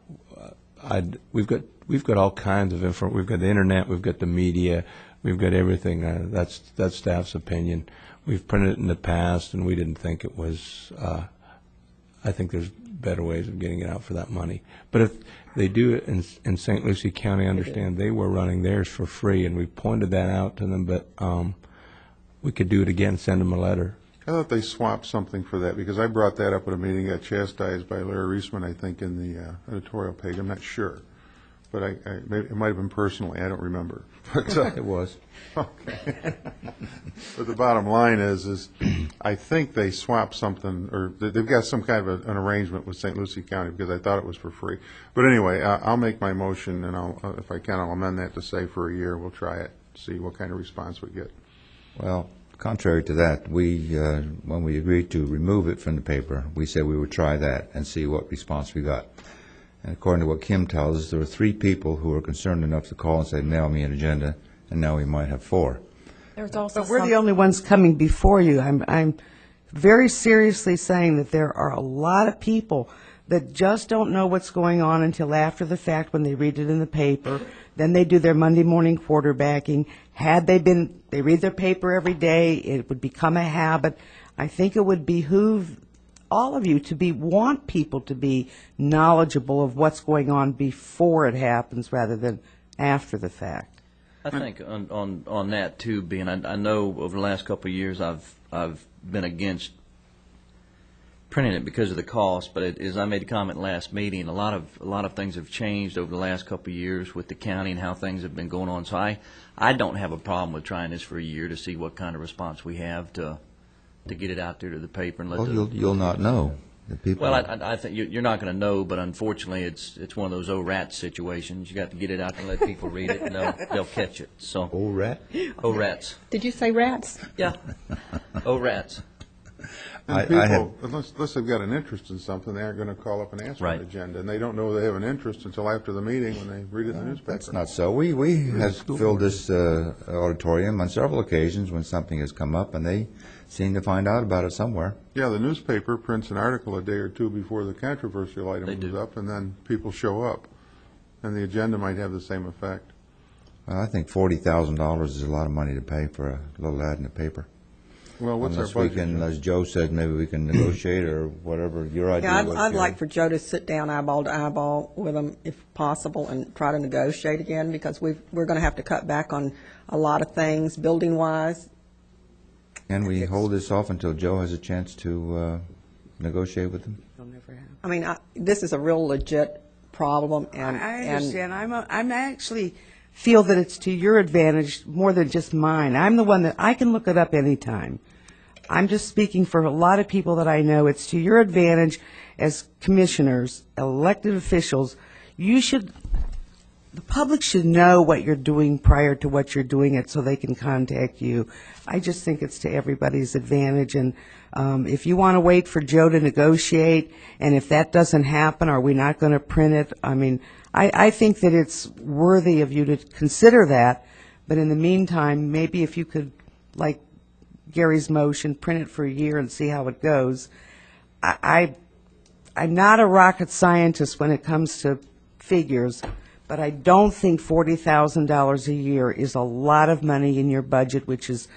we've got all kinds of info. We've got the internet, we've got the media, we've got everything. That's staff's opinion. We've printed it in the past, and we didn't think it was. I think there's better ways of getting it out for that money. But if they do it in St. Lucie County, I understand they were running theirs for free, and we pointed that out to them. But we could do it again, send them a letter. I thought they swapped something for that, because I brought that up at a meeting, got chastised by Larry Reisman, I think, in the editorial page. I'm not sure. But it might have been personally, I don't remember. But, It was. Okay. But the bottom line is I think they swapped something, or they've got some kind of an arrangement with St. Lucie County, because I thought it was for free. But anyway, I'll make my motion, and if I can, I'll amend that to say for a year, we'll try it, see what kind of response we get. Well, contrary to that, when we agreed to remove it from the paper, we said we would try that and see what response we got. And according to what Kim tells us, there were 3 people who were concerned enough to call and say, mail me an agenda, and now we might have 4. There's also But we're the only ones coming before you. I'm very seriously saying that there are a lot of people that just don't know what's going on until after the fact when they read it in the paper. Then they do their Monday morning quarterbacking. They read their paper every day, it would become a habit. I think it would behoove all of you to want people to be knowledgeable of what's going on before it happens rather than after the fact. I think on that too, being I know over the last couple of years I've been against printing it because of the cost, but as I made a comment last meeting, a lot of things have changed over the last couple of years with the county and how things have been going on. So I don't have a problem with trying this for a year to see what kind of response we have to get it out there to the paper and let. Well, you'll not know. The people. Well, I think you're not going to know, but unfortunately, it's one of those rats situations. You got to get it out and let people read it, and they'll catch it. So rat? rats. Did you say rats? Yeah. Rats. And people, unless they've got an interest in something, they aren't going to call up and ask for Right. an agenda, and they don't know they have an interest until after the meeting when they read it in the newspaper. That's not so. We have filled this auditorium on several occasions when something has come up, and they seem to find out about it somewhere. Yeah, the newspaper prints an article a day or two before the controversial item goes up, and then people show up. And the agenda might have the same effect. I think $40,000 is a lot of money to pay for a little ad in the paper. Well, what's Unless our we budget? can, as Joe said, maybe we can negotiate or whatever your idea Yeah, was. I'd Jerry. like for Joe to sit down eyeball to eyeball with them if possible and try to negotiate again, because we're going to have to cut back on a lot of things building-wise. Can we hold this off until Joe has a chance to negotiate with them? I mean, this is a real legit problem, and I understand. I'm actually feel that it's to your advantage more than just mine. I'm the one that I can look it up anytime. I'm just speaking for a lot of people that I know. It's to your advantage as commissioners, elected officials. The public should know what you're doing prior to what you're doing it so they can contact you. I just think it's to everybody's advantage. And if you want to wait for Joe to negotiate, and if that doesn't happen, are we not going to print it? I mean, I think that it's worthy of you to consider that. But in the meantime, maybe if you could, like Gary's motion, print it for a year and see how it goes. I'm not a rocket scientist when it comes to figures, but I don't think $40,000 a year is a lot of money in your budget, which is,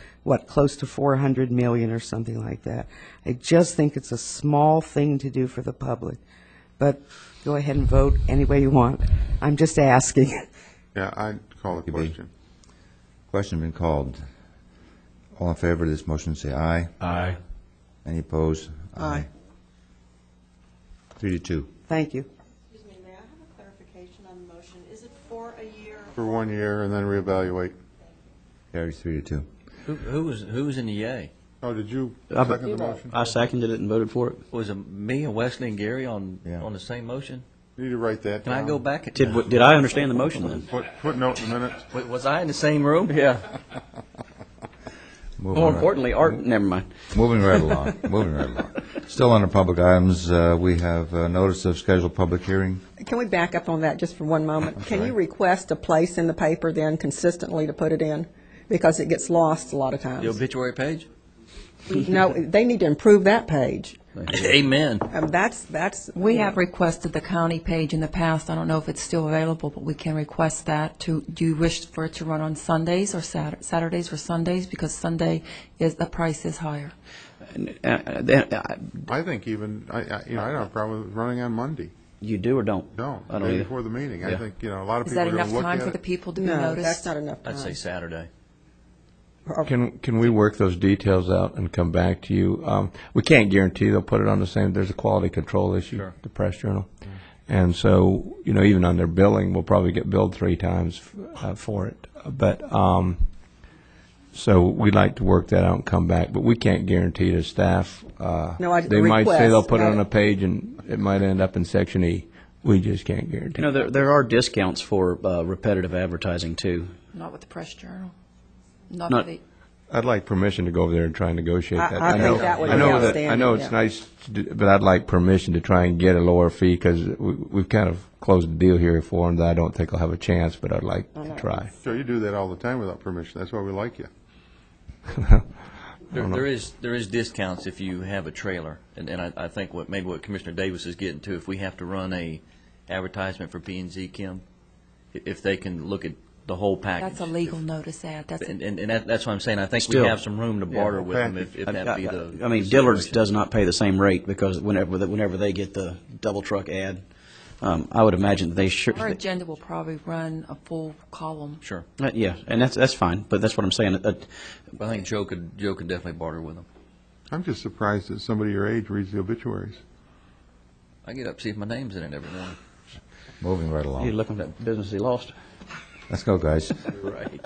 close to $400 million or something like that. I just think it's a small thing to do for the public. But go ahead and vote any way you want. I'm just asking. Yeah, I'd call the question. Question been called. All in favor of this motion, say aye. Aye. Any opposed? Aye. 3-2. Thank you. Excuse me, may I have a clarification on the motion? Is it for a year? For 1 year and then reevaluate. Carries 3-2. Who was in the yay? Oh, did you second the motion? I seconded it and voted for it. Was it me and Wesley and Gary on Yeah. the same motion? You need to write that Can down. I go back? Did I understand the motion then? Put note in the minutes. Wait, was I in the same room? Yeah. Moving More right- importantly, Art, never mind. Moving right along, moving right along. Still under public items, we have notice of scheduled public hearing. Can we back up on that just for one moment? Can you request a place in the paper then consistently to put it in? Because it gets lost a lot of The times. obituary page? No, they need to improve that page. Amen. That's. We have requested the county page in the past. I don't know if it's still available, but we can request that. Do you wish for it to run on Sundays or Saturdays or Sundays? Because Sunday the price is higher. I think even, I don't have a problem with running on Monday. You do or don't? No, I the don't day either. before the meeting. I Yeah. think, a lot of Is people that are going enough to look time at for the it. people to be No, noticed? that's not enough time. I'd say Saturday. Can we work those details out and come back to you? We can't guarantee they'll put it on the same, there's a quality control issue, Sure. the Press Journal. And so, even on their billing, we'll probably get billed 3 times for it. But, so we'd like to work that out and come back, but we can't guarantee the staff. No, They might say they'll put it on a request, page and it might end up in Section E. We just can't guarantee. There are discounts for repetitive advertising too. Not with the Press Journal. Not Not- for the, I'd like permission to go over there and try and negotiate that. I think know- that would I be know outstanding, I know yeah. it's nice, to do, but I'd like permission to try and get a lower fee because we've kind of closed the deal here for them that I don't think I'll have a chance, but I'd like to try. Sure, you do that all the time without permission. That's why we like you. There is discounts if you have a trailer, and I think what Commissioner Davis is getting to, if we have to run a advertisement for P&Z, Kim, if they can look at the whole package. that's a legal notice ad. That's That's what I'm saying. I think Still. we have some room to barter with them if package. that be the. I mean, Dillard's does not pay the same rate because whenever they get the double truck ad, I would imagine they should. our agenda will probably run a full column. Sure. Yeah, and that's fine. But that's what I'm saying. But I think Joe could definitely barter with them. I'm just surprised that somebody your age reads the obituaries. I get up to see if my name's in it every morning. Moving right You're along. looking at business he lost. Let's go, guys. You're right.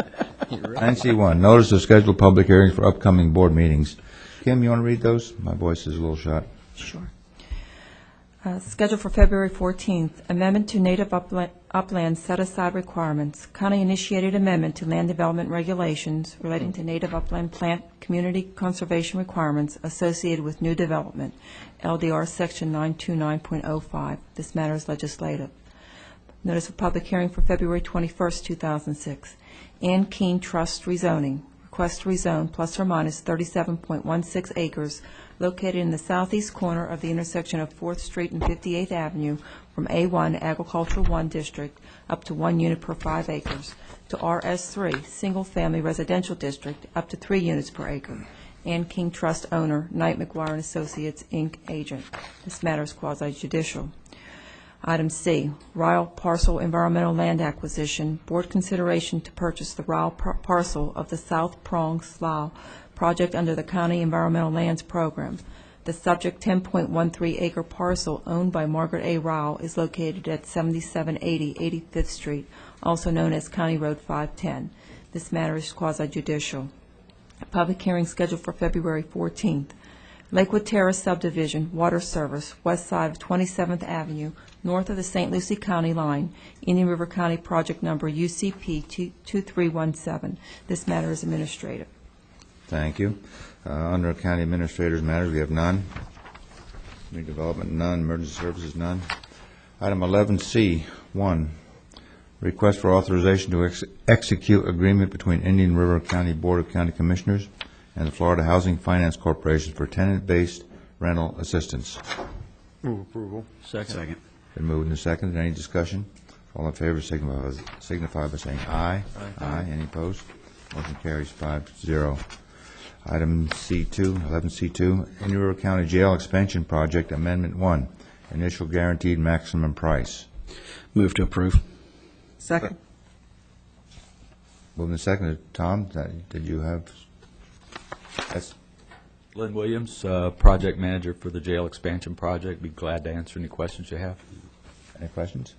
You're right. 9C1, notice of scheduled public hearings for upcoming board meetings. Kim, you want to read those? My voice is a little shot. Sure. Scheduled for February 14th, amendment to native upland set-aside requirements, county-initiated amendment to land development regulations relating to native upland plant community conservation requirements associated with new development, LDR Section 929.05. This matter is legislative. Notice of public hearing for February 21st, 2006. Ann Keene Trust rezoning. Request to rezone plus or minus 37.16 acres located in the southeast corner of the intersection of 4th Street and 58th Avenue from A1 Agricultural 1 District up to 1 unit per 5 acres to RS3 Single Family Residential District up to 3 units per acre. Ann King Trust owner, Knight McGuire and Associates, Inc. agent. This matter is quasi-judicial. Item C, Ryle Parcel Environmental Land Acquisition. Board consideration to purchase the Ryle parcel of the South Prong Slough project under the County Environmental Lands Program. The subject 10.13 acre parcel owned by Margaret A. Ryle is located at 7780 85th Street, also known as County Road 510. This matter is quasi-judicial. A public hearing scheduled for February 14th. Lakewood Terrace subdivision, water service, west side of 27th Avenue, north of the St. Lucie County line, Indian River County project number UCP 2317. This matter is administrative. Thank you. Under County Administrator's matters, we have none. Community Development, none. Emergency Services, none. Item 11C1, request for authorization to execute agreement between Indian River County Board of County Commissioners and the Florida Housing Finance Corporation for tenant-based rental assistance. Move approval. Second. Been moved and seconded. Any discussion? All in favor signify by saying aye. Aye. Any opposed? Motion carries 5-0. Item C2, 11C2, Indian River County Jail Expansion Project Amendment 1, initial guaranteed maximum price. Move to approve. Second. Moved and seconded. Tom, did you have? That's Lynn Williams, project manager for the jail expansion project. Be glad to answer any questions you have. any questions?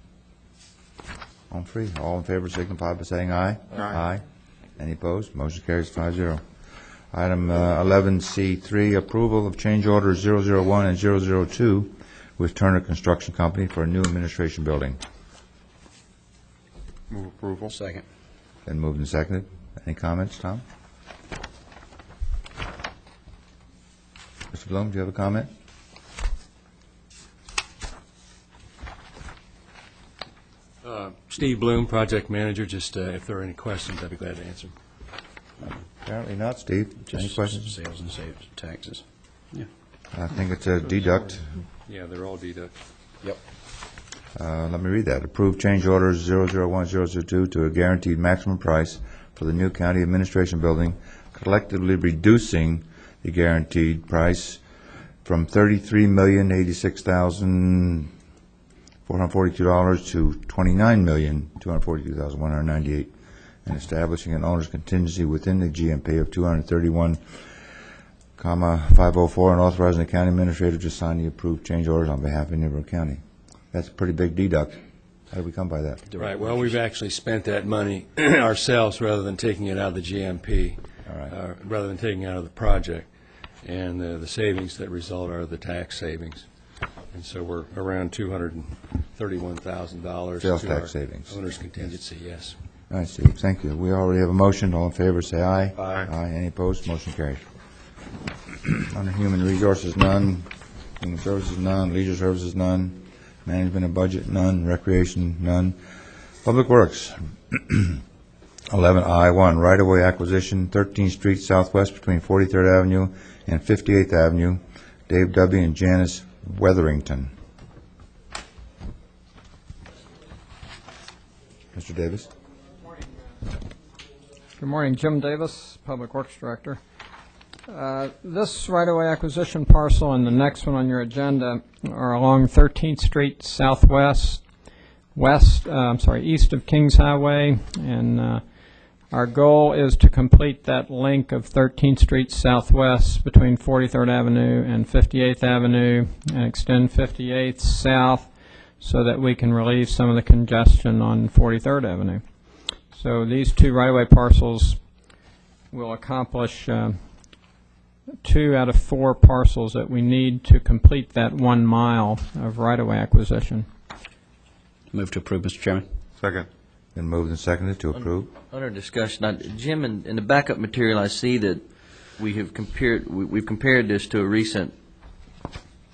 On three. All in favor signify by saying aye. Aye. Any opposed? Motion carries 5-0. Item 11C3, approval of change orders 001 and 002 with Turner Construction Company for a new administration building. Move approval. Second. Been moved and seconded. Any comments, Tom? Mr. Bloom, do you have a comment? Steve Bloom, project manager. Just if there are any questions, I'd be glad to answer. Apparently not, Steve. Any questions? Sales and taxes. Yeah. I think it's a deduct. Yeah, they're all deduct. Yep. Let me read that. Approve change orders 001002 to a guaranteed maximum price for the new county administration building, collectively reducing the guaranteed price from $33,086,442 to $29,242,198, and establishing an owner's contingency within the GMP of 231,504, and authorizing the county administrator to sign the approved change orders on behalf of Newburgh County. That's a pretty big deduct. How did we come by that? Right. Well, we've actually spent that money ourselves rather than taking it out of the GMP, All right. rather than taking it out of the project. And the savings that result are the tax savings. And so we're around $231,000. Sales to tax our savings. Owner's contingency, yes. All right, Steve, thank you. We already have a motion. All in favor, say aye. Aye. Aye. Any opposed? Motion carries. Under Human Resources, none. Human Services, none. Leisure Services, none. Management and Budget, none. Recreation, none. Public Works, 11I1, right-of-way acquisition, 13th Street Southwest between 43rd Avenue and 58th Avenue. Dave W. and Janice Weatherington. Mr. Davis? Good morning, Jim Davis, Public Works Director. This right-of-way acquisition parcel and the next one on your agenda are along 13th Street Southwest, east of Kings Highway, and our goal is to complete that link of 13th Street Southwest between 43rd Avenue and 58th Avenue and extend 58th south so that we can relieve some of the congestion on 43rd Avenue. So these two right-of-way parcels will accomplish 2 out of 4 parcels that we need to complete that 1 mile of right-of-way acquisition. Move to approve, Mr. Chairman. Second. Been moved and seconded to approve. Under discussion, now, Jim, in the backup material, I see that we've compared this to a recent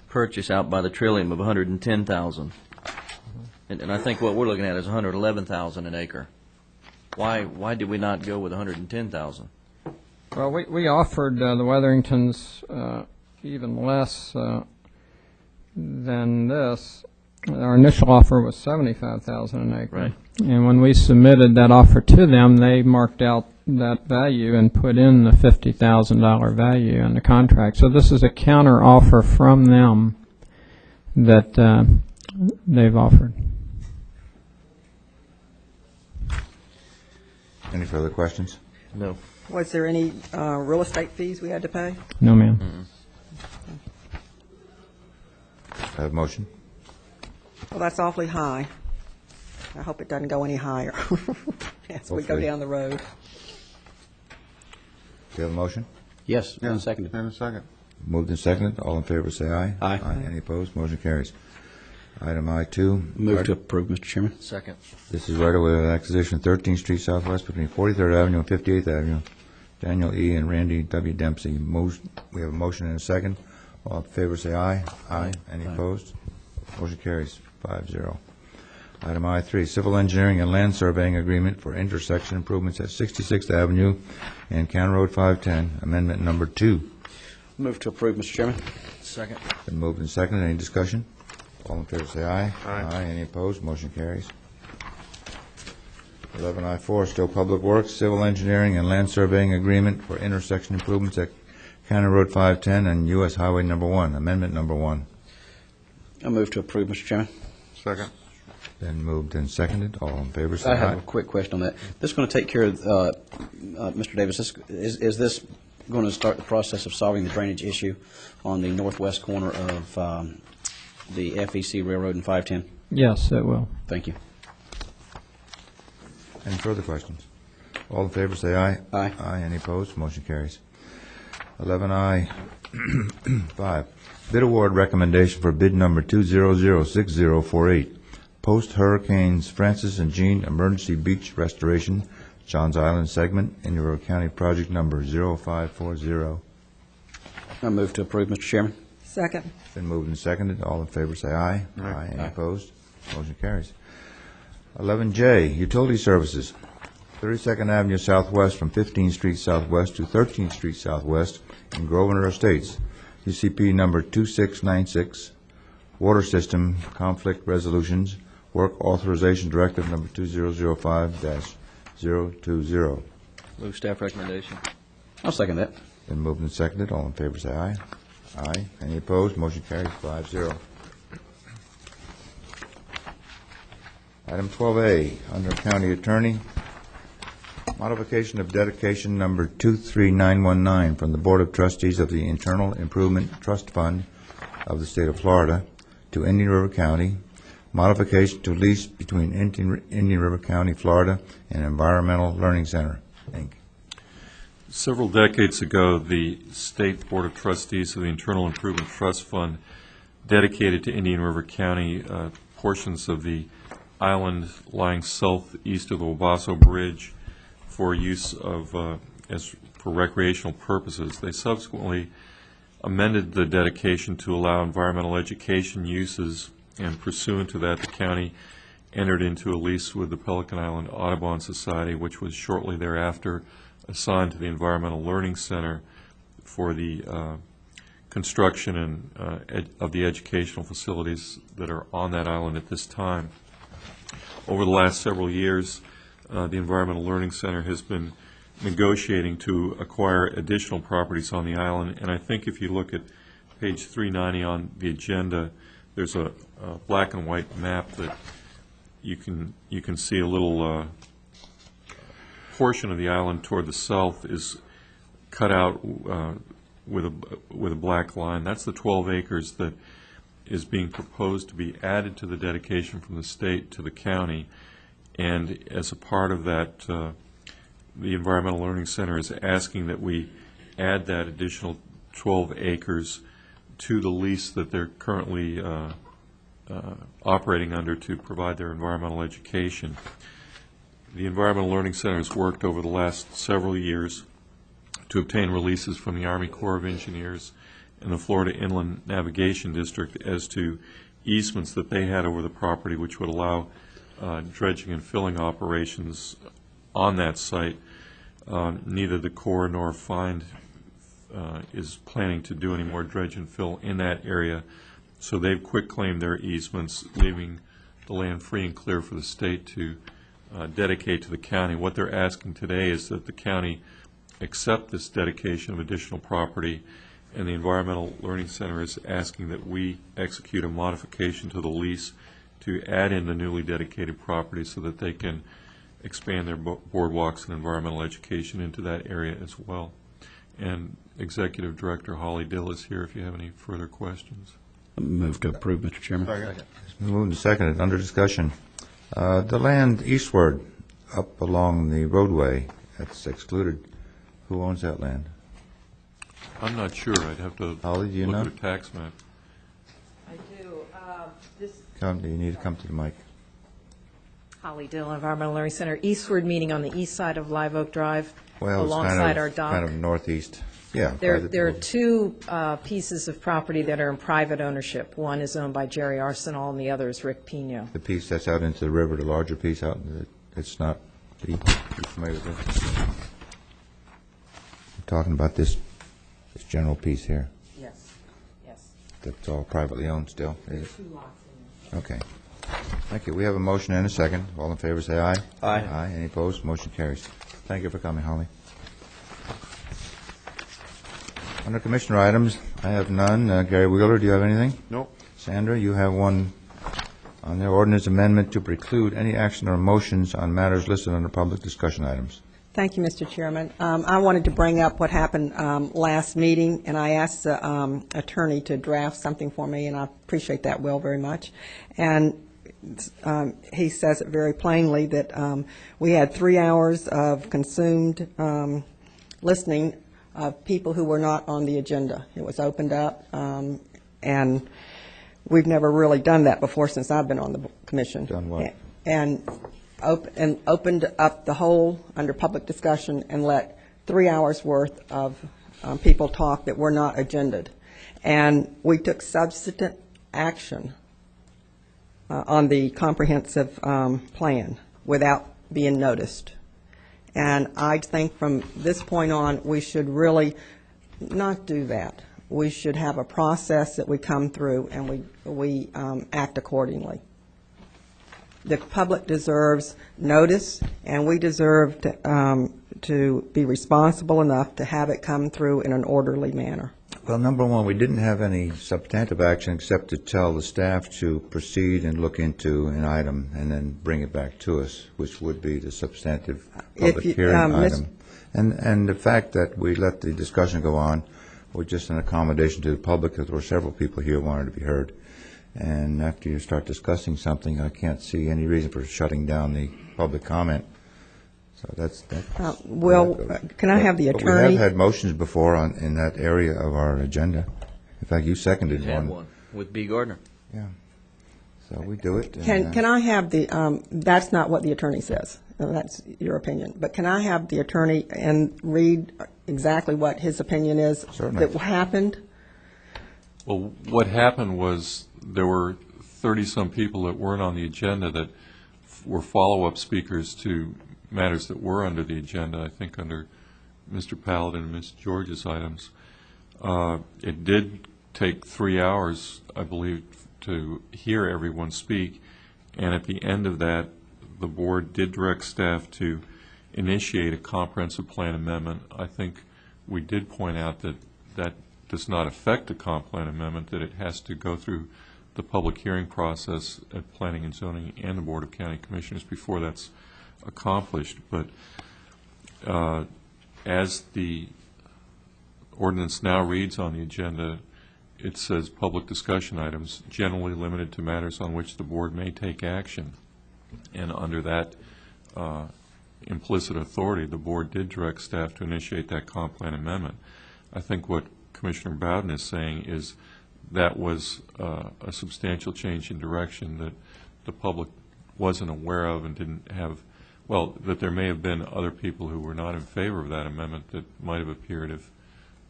purchase out by the Trillium of $110,000, and I think what we're looking at is $111,000 an acre. Why did we not go with $110,000? Well, we offered the Weatheringtons even less than this. Our initial offer was $75,000 an acre. Right. And when we submitted that offer to them, they marked out that value and put in the $50,000 value in the contract. So this is a counter offer from them that they've offered. Any further questions? No. Was there any real estate fees we had to pay? No, ma'am. I have a motion. Well, that's awfully high. I hope it doesn't go any higher as we go Hopefully. down the road. Do you have a motion? Yes, and seconded. And a second. Moved and seconded. All in favor, say aye. Aye. Any opposed? Motion carries. Item I2. Move to approve, Mr. Chairman. Second. This is right-of-way acquisition, 13th Street Southwest between 43rd Avenue and 58th Avenue. Daniel E. and Randy W. Dempsey. We have a motion and a second. All in favor, say aye. Aye. Any opposed? Motion carries 5-0. Item I3, civil engineering and land surveying agreement for intersection improvements at 66th Avenue and County Road 510, amendment number 2. Move to approve, Mr. Chairman. Second. Been moved and seconded. Any discussion? All in favor, say aye. Aye. Any opposed? Motion carries. 11I4, still Public Works, civil engineering and land surveying agreement for intersection improvements at County Road 510 and U.S. Highway number 1, amendment number 1. I move to approve, Mr. Chairman. Second. Been moved and seconded. All in favor, say I have a aye. quick question on that. This is going to take care of, Mr. Davis, is this going to start the process of solving the drainage issue on the northwest corner of the FEC Railroad and 510? Yes, it will. Thank you. Any further questions? All in favor, say aye. Aye. Aye. Any opposed? Motion carries. 11I, 5, bid award recommendation for bid number 2006048, post-hurricanes Francis and Jean emergency beach restoration, Johns Island segment, Indian River County project number 0540. I move to approve, Mr. Chairman. Second. Been moved and seconded. All in favor say aye. Aye. Any opposed? Motion carries. 11J, utility services. 32nd Avenue Southwest from 15th Street Southwest to 13th Street Southwest in Grosvenor Estates. UCP number 2696, water system conflict resolutions, work authorization directive number 2005-020. Move staff recommendation. I'll second that. Been moved and seconded. All in favor say aye. Aye. Any opposed? Motion carries 5-0. Item 12A, under County Attorney, modification of dedication number 23919 from the Board of Trustees of the Internal Improvement Trust Fund of the State of Florida to Indian River County, modification to lease between Indian River County, Florida, and Environmental Learning Center, Inc. Several decades ago, the State Board of Trustees of the Internal Improvement Trust Fund dedicated to Indian River County portions of the island lying southeast of the Wabasso Bridge for use of for recreational purposes. They subsequently amended the dedication to allow environmental education uses, and pursuant to that, the county entered into a lease with the Pelican Island Audubon Society, which was shortly thereafter assigned to the Environmental Learning Center for the construction and of the educational facilities that are on that island at this time. Over the last several years, the Environmental Learning Center has been negotiating to acquire additional properties on the island, and I think if you look at page 390 on the agenda, there's a black and white map that you can see a little portion of the island toward the south is cut out with a black line. That's the 12 acres that is being proposed to be added to the dedication from the state to the county. And as a part of that, the Environmental Learning Center is asking that we add that additional 12 acres to the lease that they're currently operating under to provide their environmental education. The Environmental Learning Center has worked over the last several years to obtain releases from the Army Corps of Engineers and the Florida Inland Navigation District as to easements that they had over the property, which would allow dredging and filling operations on that site. Neither the Corps nor FIND is planning to do any more dredge and fill in that area, so they've quitclaimed their easements, leaving the land free and clear for the state to dedicate to the county. What they're asking today is that the county accept this dedication of additional property, and the Environmental Learning Center is asking that we execute a modification to the lease to add in the newly dedicated property so that they can expand their boardwalks and environmental education into that area as well. And Executive Director Holly Dill is here if you have any further questions. Move to approve, Mr. Chairman. Moved and seconded. Under discussion. The land eastward up along the roadway, that's excluded. Who owns that land? I'm not sure. I'd have to Holly, do you look know? at a tax map. I do. You need to come to the mic. Holly Dill, Environmental Learning Center, eastward, meaning on the east side of Live Oak Drive, Well, it's alongside our dock. kind of northeast. Yeah. There are two pieces of property that are in private ownership. One is owned by Jerry Arsenal, and the other is Rick Pino. The piece that's out into the river, the larger piece out, it's not deep. You familiar with this? I'm talking about this general piece here. Yes, yes. That's all privately owned still. There's 2 lots in there. Okay. Thank you. We have a motion and a second. All in favor, say aye. Aye. Aye. Any opposed? Motion carries. Thank you for coming, Holly. Under Commissioner items, I have none. Gary Wheeler, do you have anything? Nope. Sandra, you have one on the ordinance amendment to preclude any action or motions on matters listed under public discussion items. Thank you, Mr. Chairman. I wanted to bring up what happened last meeting, and I asked the attorney to draft something for me, and I appreciate that, Will, very much. And he says it very plainly that we had 3 hours of consumed listening of people who were not on the agenda. It was opened up, and we've never really done that before since I've been on the commission. Done what? And opened up the whole under public discussion and let 3 hours worth of people talk that were not agended. And we took substantive action on the comprehensive plan without being noticed. And I think from this point on, we should really not do that. We should have a process that we come through and we act accordingly. The public deserves notice, and we deserve to be responsible enough to have it come through in an orderly manner. Well, number one, we didn't have any substantive action except to tell the staff to proceed and look into an item and then bring it back to us, which would be the substantive public hearing item. And the fact that we let the discussion go on was just an accommodation to the public, because there were several people here who wanted to be heard. And after you start discussing something, I can't see any reason for shutting down the public comment. So that's can I have the attorney? But we have had motions before in that area of our agenda. In fact, you seconded Had one with B. Gardner. Yeah. So we do it. Can I have the, that's not what the attorney says. That's your opinion. But can I have the attorney and read exactly what his opinion is that happened? Well, what happened was there were 30-some people that weren't on the agenda that were follow-up speakers to matters that were under the agenda, I think under Mr. Paladin and Ms. George's items. It did take 3 hours, I believe, to hear everyone speak, and at the end of that, the board did direct staff to initiate a comprehensive plan amendment. I think we did point out that that does not affect a comp plan amendment, that it has to go through the public hearing process at Planning and Zoning and the Board of County Commissioners before that's accomplished. But as the ordinance now reads on the agenda, it says public discussion items generally limited to matters on which the board may take action. And under that implicit authority, the board did direct staff to initiate that comp plan amendment. I think what Commissioner Bowden is saying is that was a substantial change in direction that the public wasn't aware of and didn't have, well, that there may have been other people who were not in favor of that amendment that might have appeared if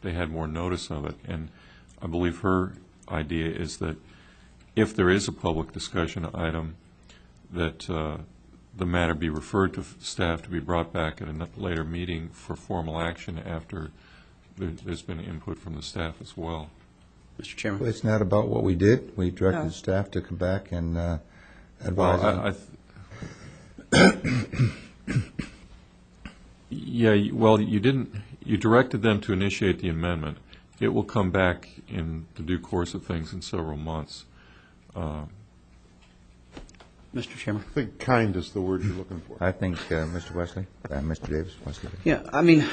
they had more notice of it. And I believe her idea is that if there is a public discussion item, that the matter be referred to staff to be brought back at a later meeting for formal action after there's been input from the staff as well. Mr. Chairman? Well, it's not about what we did. We directed staff to come back and advise. Yeah, well, you didn't. You directed them to initiate the amendment. It will come back in the due course of things in several months. Mr. Chairman? I think kind is the word you're looking for. I think Mr. Wesley, Mr. Davis, Wesley. Yeah, I mean,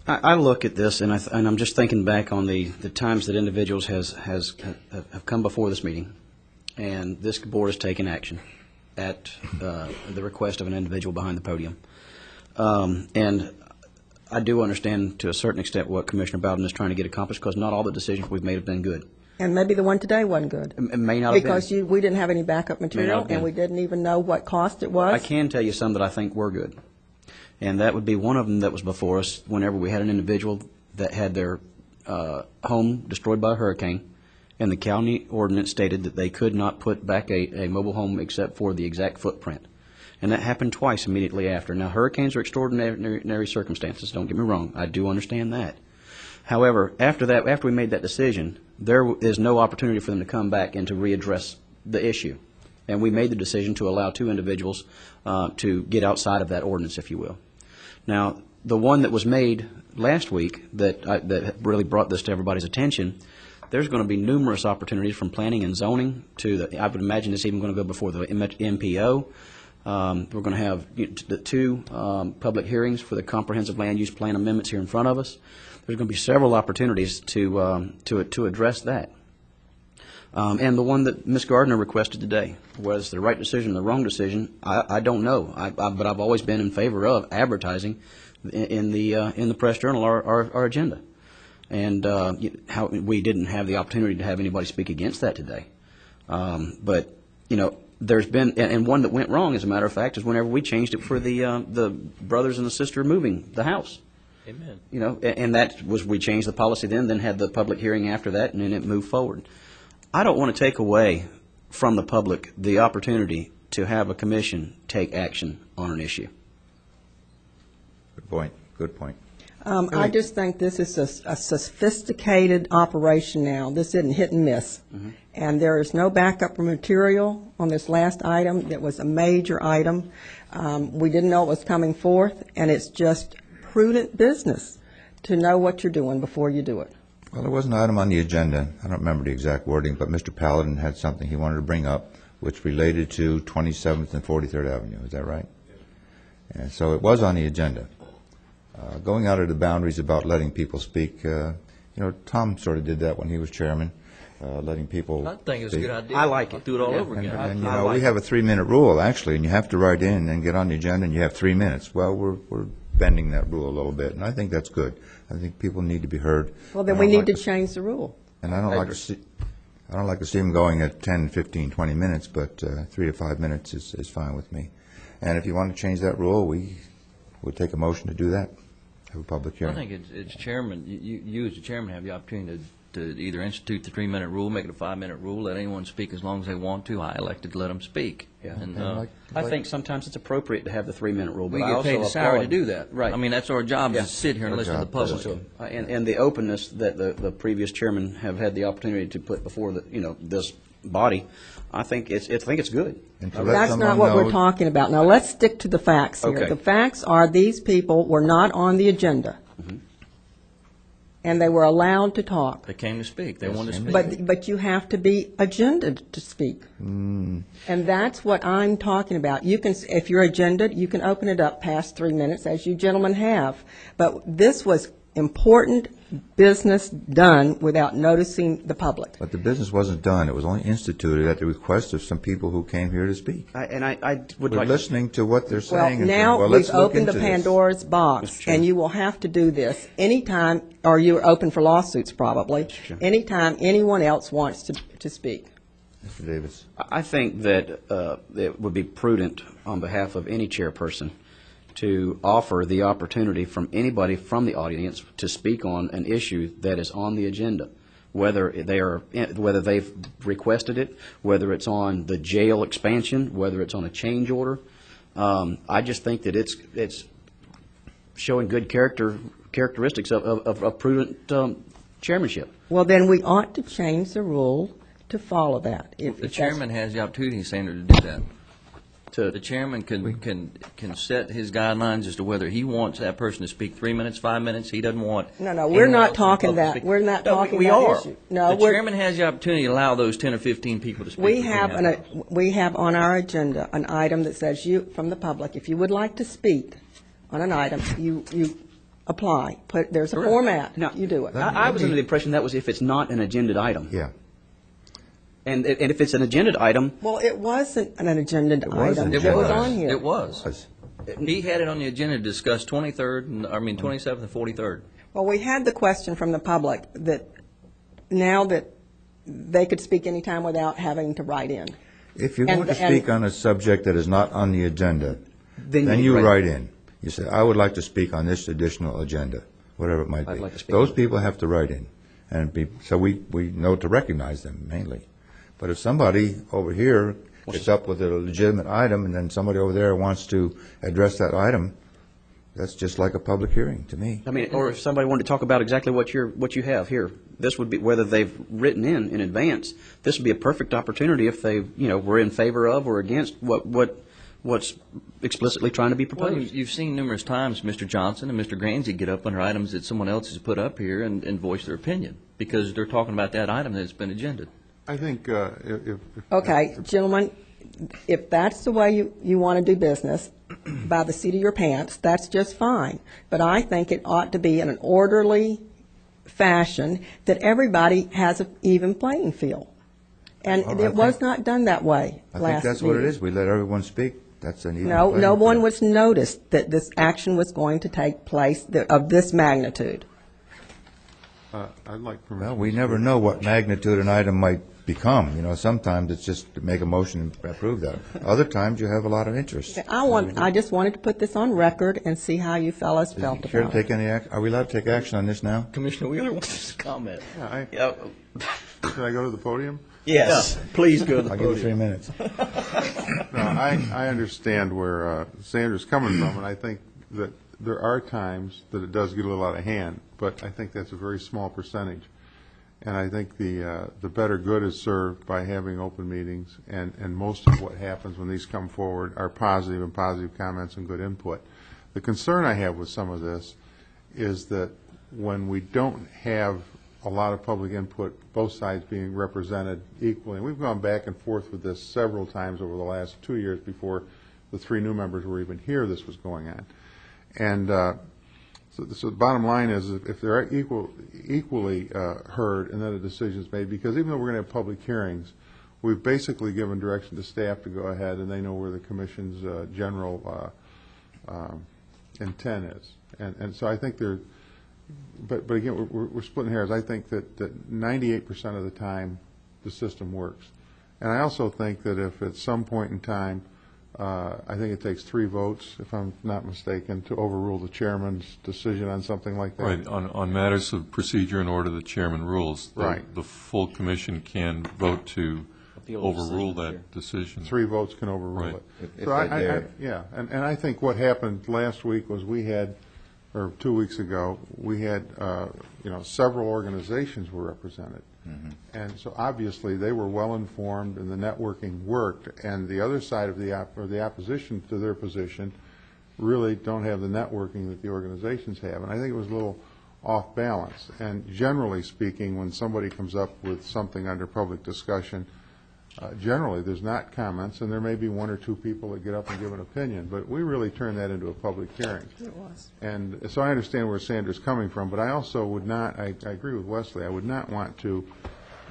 I look at this, and I'm just thinking back on the times that individuals have come before this meeting, and this board has taken action at the request of an individual behind the podium. And I do understand to a certain extent what Commissioner Bowden is trying to get accomplished, because not all the decisions we've made have been good. And maybe the one today wasn't good. It may not have been. Because we didn't have any backup material, and we didn't even know what cost it was. I can tell you some that I think were good. And that would be one of them that was before us whenever we had an individual that had their home destroyed by a hurricane, and the county ordinance stated that they could not put back a mobile home except for the exact footprint. And that happened twice immediately after. Now, hurricanes are extraordinary circumstances, don't get me wrong. I do understand that. However, after we made that decision, there is no opportunity for them to come back and to readdress the issue. And we made the decision to allow two individuals to get outside of that ordinance, if you will. Now, the one that was made last week that really brought this to everybody's attention, there's going to be numerous opportunities from planning and zoning to I would imagine it's even going to go before the MPO. We're going to have the two public hearings for the comprehensive land use plan amendments here in front of us. There's going to be several opportunities to address that. And the one that Ms. Gardner requested today, was the right decision or the wrong decision, I don't know. But I've always been in favor of advertising in the Press Journal our agenda. And how we didn't have the opportunity to have anybody speak against that today. But, you know, there's been, and one that went wrong, as a matter of fact, is whenever we changed it for the brothers and the sister moving the house. Amen. You know, and that was, we changed the policy then had the public hearing after that, and then it moved forward. I don't want to take away from the public the opportunity to have a commission take action on an issue. Good point, good point. I just think this is a sophisticated operation now. This isn't hit and miss. And there is no backup material on this last item that was a major item. We didn't know it was coming forth, and it's just prudent business to know what you're doing before you do it. Well, there was an item on the agenda, I don't remember the exact wording, but Mr. Paladin had something he wanted to bring up which related to 27th and 43rd Avenue, is that right? And so it was on the agenda. Going out of the boundaries about letting people speak, you know, Tom sort of did that when he was chairman, letting people I think it's a speak. good idea. I like it. I'll do it all over again. And you know, we have a 3-minute rule, actually, and you have to write in and get on the agenda, and you have 3 minutes. Well, we're bending that rule a little bit, and I think that's good. I think people need to be heard. Well, then we need to change the rule. And I don't like to see them going at 10, 15, 20 minutes, but 3 to 5 minutes is fine with me. And if you want to change that rule, we would take a motion to do that, have a public hearing. I think it's chairman, you as the chairman have the opportunity to either institute the 3-minute rule, make it a 5-minute rule, let anyone speak as long as they want to. I elected to let them speak. Yeah. And I think sometimes it's appropriate to have the 3-minute rule, but we I get also paid a salary to applaud- do that. Right. I mean, that's our job, Yeah. is to sit here and Our listen to the job, public. So, and the openness that the previous chairman have had the opportunity to put before this body, I think it's good. And to let That's someone not what know- we're talking about. Now, let's stick to the facts here. Okay. The facts are these people were not on the agenda, and they were allowed to talk. They came to speak. They wanted to speak. But you have to be agended to speak. And that's what I'm talking about. You can, if you're agended, you can open it up past 3 minutes, as you gentlemen have. But this was important business done without noticing the public. But the business wasn't done. It was only instituted at the request of some people who came here to speak. I would We're like listening to what they're Well, saying. and now saying, well, we've let's look opened the into this. Pandora's box, and you will have to do this anytime, or you're open for lawsuits probably, anytime anyone else wants to speak. Mr. Davis. I think that it would be prudent on behalf of any chairperson to offer the opportunity from anybody from the audience to speak on an issue that is on the agenda, whether they've requested it, whether it's on the jail expansion, whether it's on a change order. I just think that it's showing good characteristics of prudent chairmanship. Well, then we ought to change the rule to follow that. If The that's- chairman has the opportunity, Senator, to do that. The chairman can set his guidelines as to whether he wants that person to speak 3 minutes, 5 minutes. He doesn't want. No, we're anyone not else in the talking public to that. speak. We're not No, talking we that are. issue. No, The we're- chairman has the opportunity to allow those 10 or 15 people to speak. We have on our agenda an item that says you, from the public, if you would like to speak on an item, you apply. There's a Correct. format. Now, You do it. I was under the impression that was if it's not an agended item. Yeah. And if it's an agended item, Well, it wasn't an agenda was item. an It agenda was item. on here. It was. He had it on the agenda to discuss 27th and 43rd. Well, we had the question from the public that now that they could speak anytime without having to write in. If you're going to speak on a subject that is not on the agenda, then you write in. You say, I would like to speak on this additional agenda, whatever it might be. like to speak Those on it. people have to write in, so we know to recognize them mainly. But if somebody over here gets up with a legitimate item, and then somebody over there wants to address that item, that's just like a public hearing to me. I mean, or if somebody wanted to talk about exactly what you have here, this would be, whether they've written in advance, this would be a perfect opportunity if they, were in favor of or against what's explicitly trying to be Well, proposed. you've seen numerous times Mr. Johnson and Mr. Granzy get up under items that someone else has put up here and voice their opinion because they're talking about that item that's been agended. I think if Okay, gentlemen, if that's the way you want to do business, by the seat of your pants, that's just fine. But I think it ought to be in an orderly fashion that everybody has an even playing field. And it was not done that way I last think that's what it meeting. is. We let everyone speak. That's an even No, playing no one field. was noticed that this action was going to take place of this magnitude. I'd like permission. Well, we never know what magnitude an item might become. You know, sometimes it's just to make a motion and approve that. Other times you have a lot of interest. I just wanted to put this on record and see how you fellas felt Care to about it. take any action? Are we allowed to take action on this now? Commissioner Wheeler wants to comment. Should I go to the podium? Yes, please go to the I'll give you podium. 3 minutes. No, I sandra's where Sandra's coming from, and I think that there are times that it does get a little out of hand, but I think that's a very small percentage. And I think the better good is served by having open meetings, and most of what happens when these come forward are positive and positive comments and good input. The concern I have with some of this is that when we don't have a lot of public input, both sides being represented equally, and we've gone back and forth with this several times over the last 2 years before the 3 new members were even here, this was going on. And so the bottom line is, if they're equally heard and then a decision is made, because even though we're going to have public hearings, we've basically given direction to staff to go ahead, and they know where the commission's general intent is. And so I think there, but again, we're splitting hairs. I think that 98% of the time the system works. And I also think that if at some point in time, I think it takes 3 votes, if I'm not mistaken, to overrule the chairman's decision on something like that. Right, on matters of procedure and order, the chairman rules. Right. The full commission can vote to overrule that decision. 3 votes can overrule Right. it. If So they dare. yeah, and I think what happened last week was we had, or 2 weeks ago, we had, several organizations were represented. And so obviously, they were well-informed, and the networking worked, and the other side of the opposition to their position really don't have the networking that the organizations have, and I think it was a little off balance. And generally speaking, when somebody comes up with something under public discussion, generally, there's not comments, and there may be 1 or 2 people that get up and give an opinion, but we really turn that into a public hearing. It was. And so I understand where Sandra's coming from, but I also would not, I agree with Wesley, I would not want to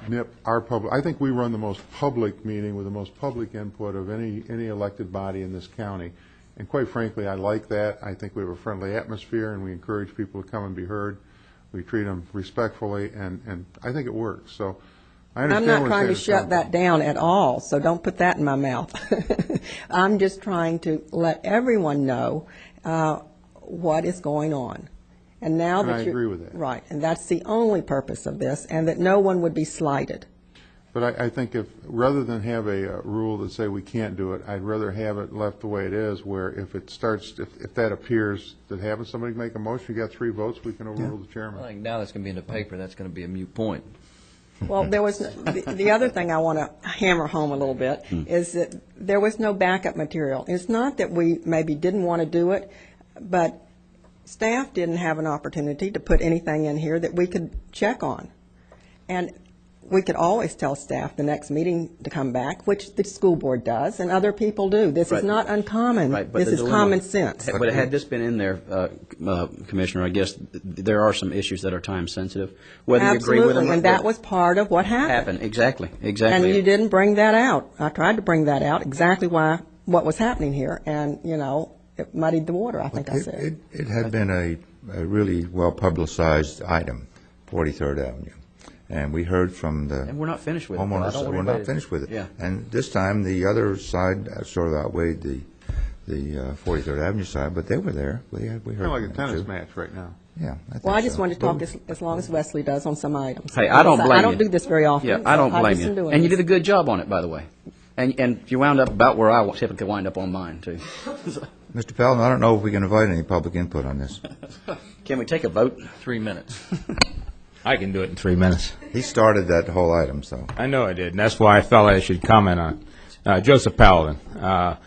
nip our public, I think we run the most public meeting with the most public input of any elected body in this county. And quite frankly, I like that. I think we have a friendly atmosphere, and we encourage people to come and be heard. We treat them respectfully, and I think it works. So I I'm understand not where trying to Sandra's shut coming that down at all, so don't put that in my mouth. I'm just trying to let everyone know what is going on. And now And that I you're... agree with that. Right, and that's the only purpose of this, and that no one would be slighted. But I think if, rather than have a rule that say we can't do it, I'd rather have it left the way it is, where if it starts, if that appears, that having somebody make a motion, you got 3 votes, we can overrule the chairman. I think now that's going to be in the paper, that's going to be a moot point. Well, there was, the other thing I want to hammer home a little bit is that there was no backup material. It's not that we maybe didn't want to do it, but staff didn't have an opportunity to put anything in here that we could check on. And we could always tell staff the next meeting to come back, which the school board does, and other people do. This Right. is not uncommon. Right, but This the is dilemma- common sense. But had this been in there, Commissioner, I guess there are some issues that are time sensitive. Whether you agree with them, Absolutely, and that was part of what happened. Exactly. And you didn't bring that out. I tried to bring that out, exactly what was happening here, and, it muddied the water, I think I said. It had been a really well-publicized item, 43rd Avenue. And we heard from the And we're not finished with it. homeowners, I don't worry we're about not it. finished with it. Yeah. And this time, the other side sort of outweighed the 43rd Avenue side, but they were there. We heard Kind of like a from them, tennis too. match right now. Yeah. Well, I think just so. wanted to talk as long as Wesley does on some items. Hey, I don't blame you. I don't do this very often. Yeah, I don't so blame just am you. doing And you this. did a good job on it, by the way. And you wound up about where I typically wind up on mine, too. Mr. Pellin, I don't know if we can invite any public input on this. Can we take a vote? 3 minutes. I can do it in 3 minutes. He started that whole item, so. I know I did, and that's why I felt I should comment on Joseph Paladin. I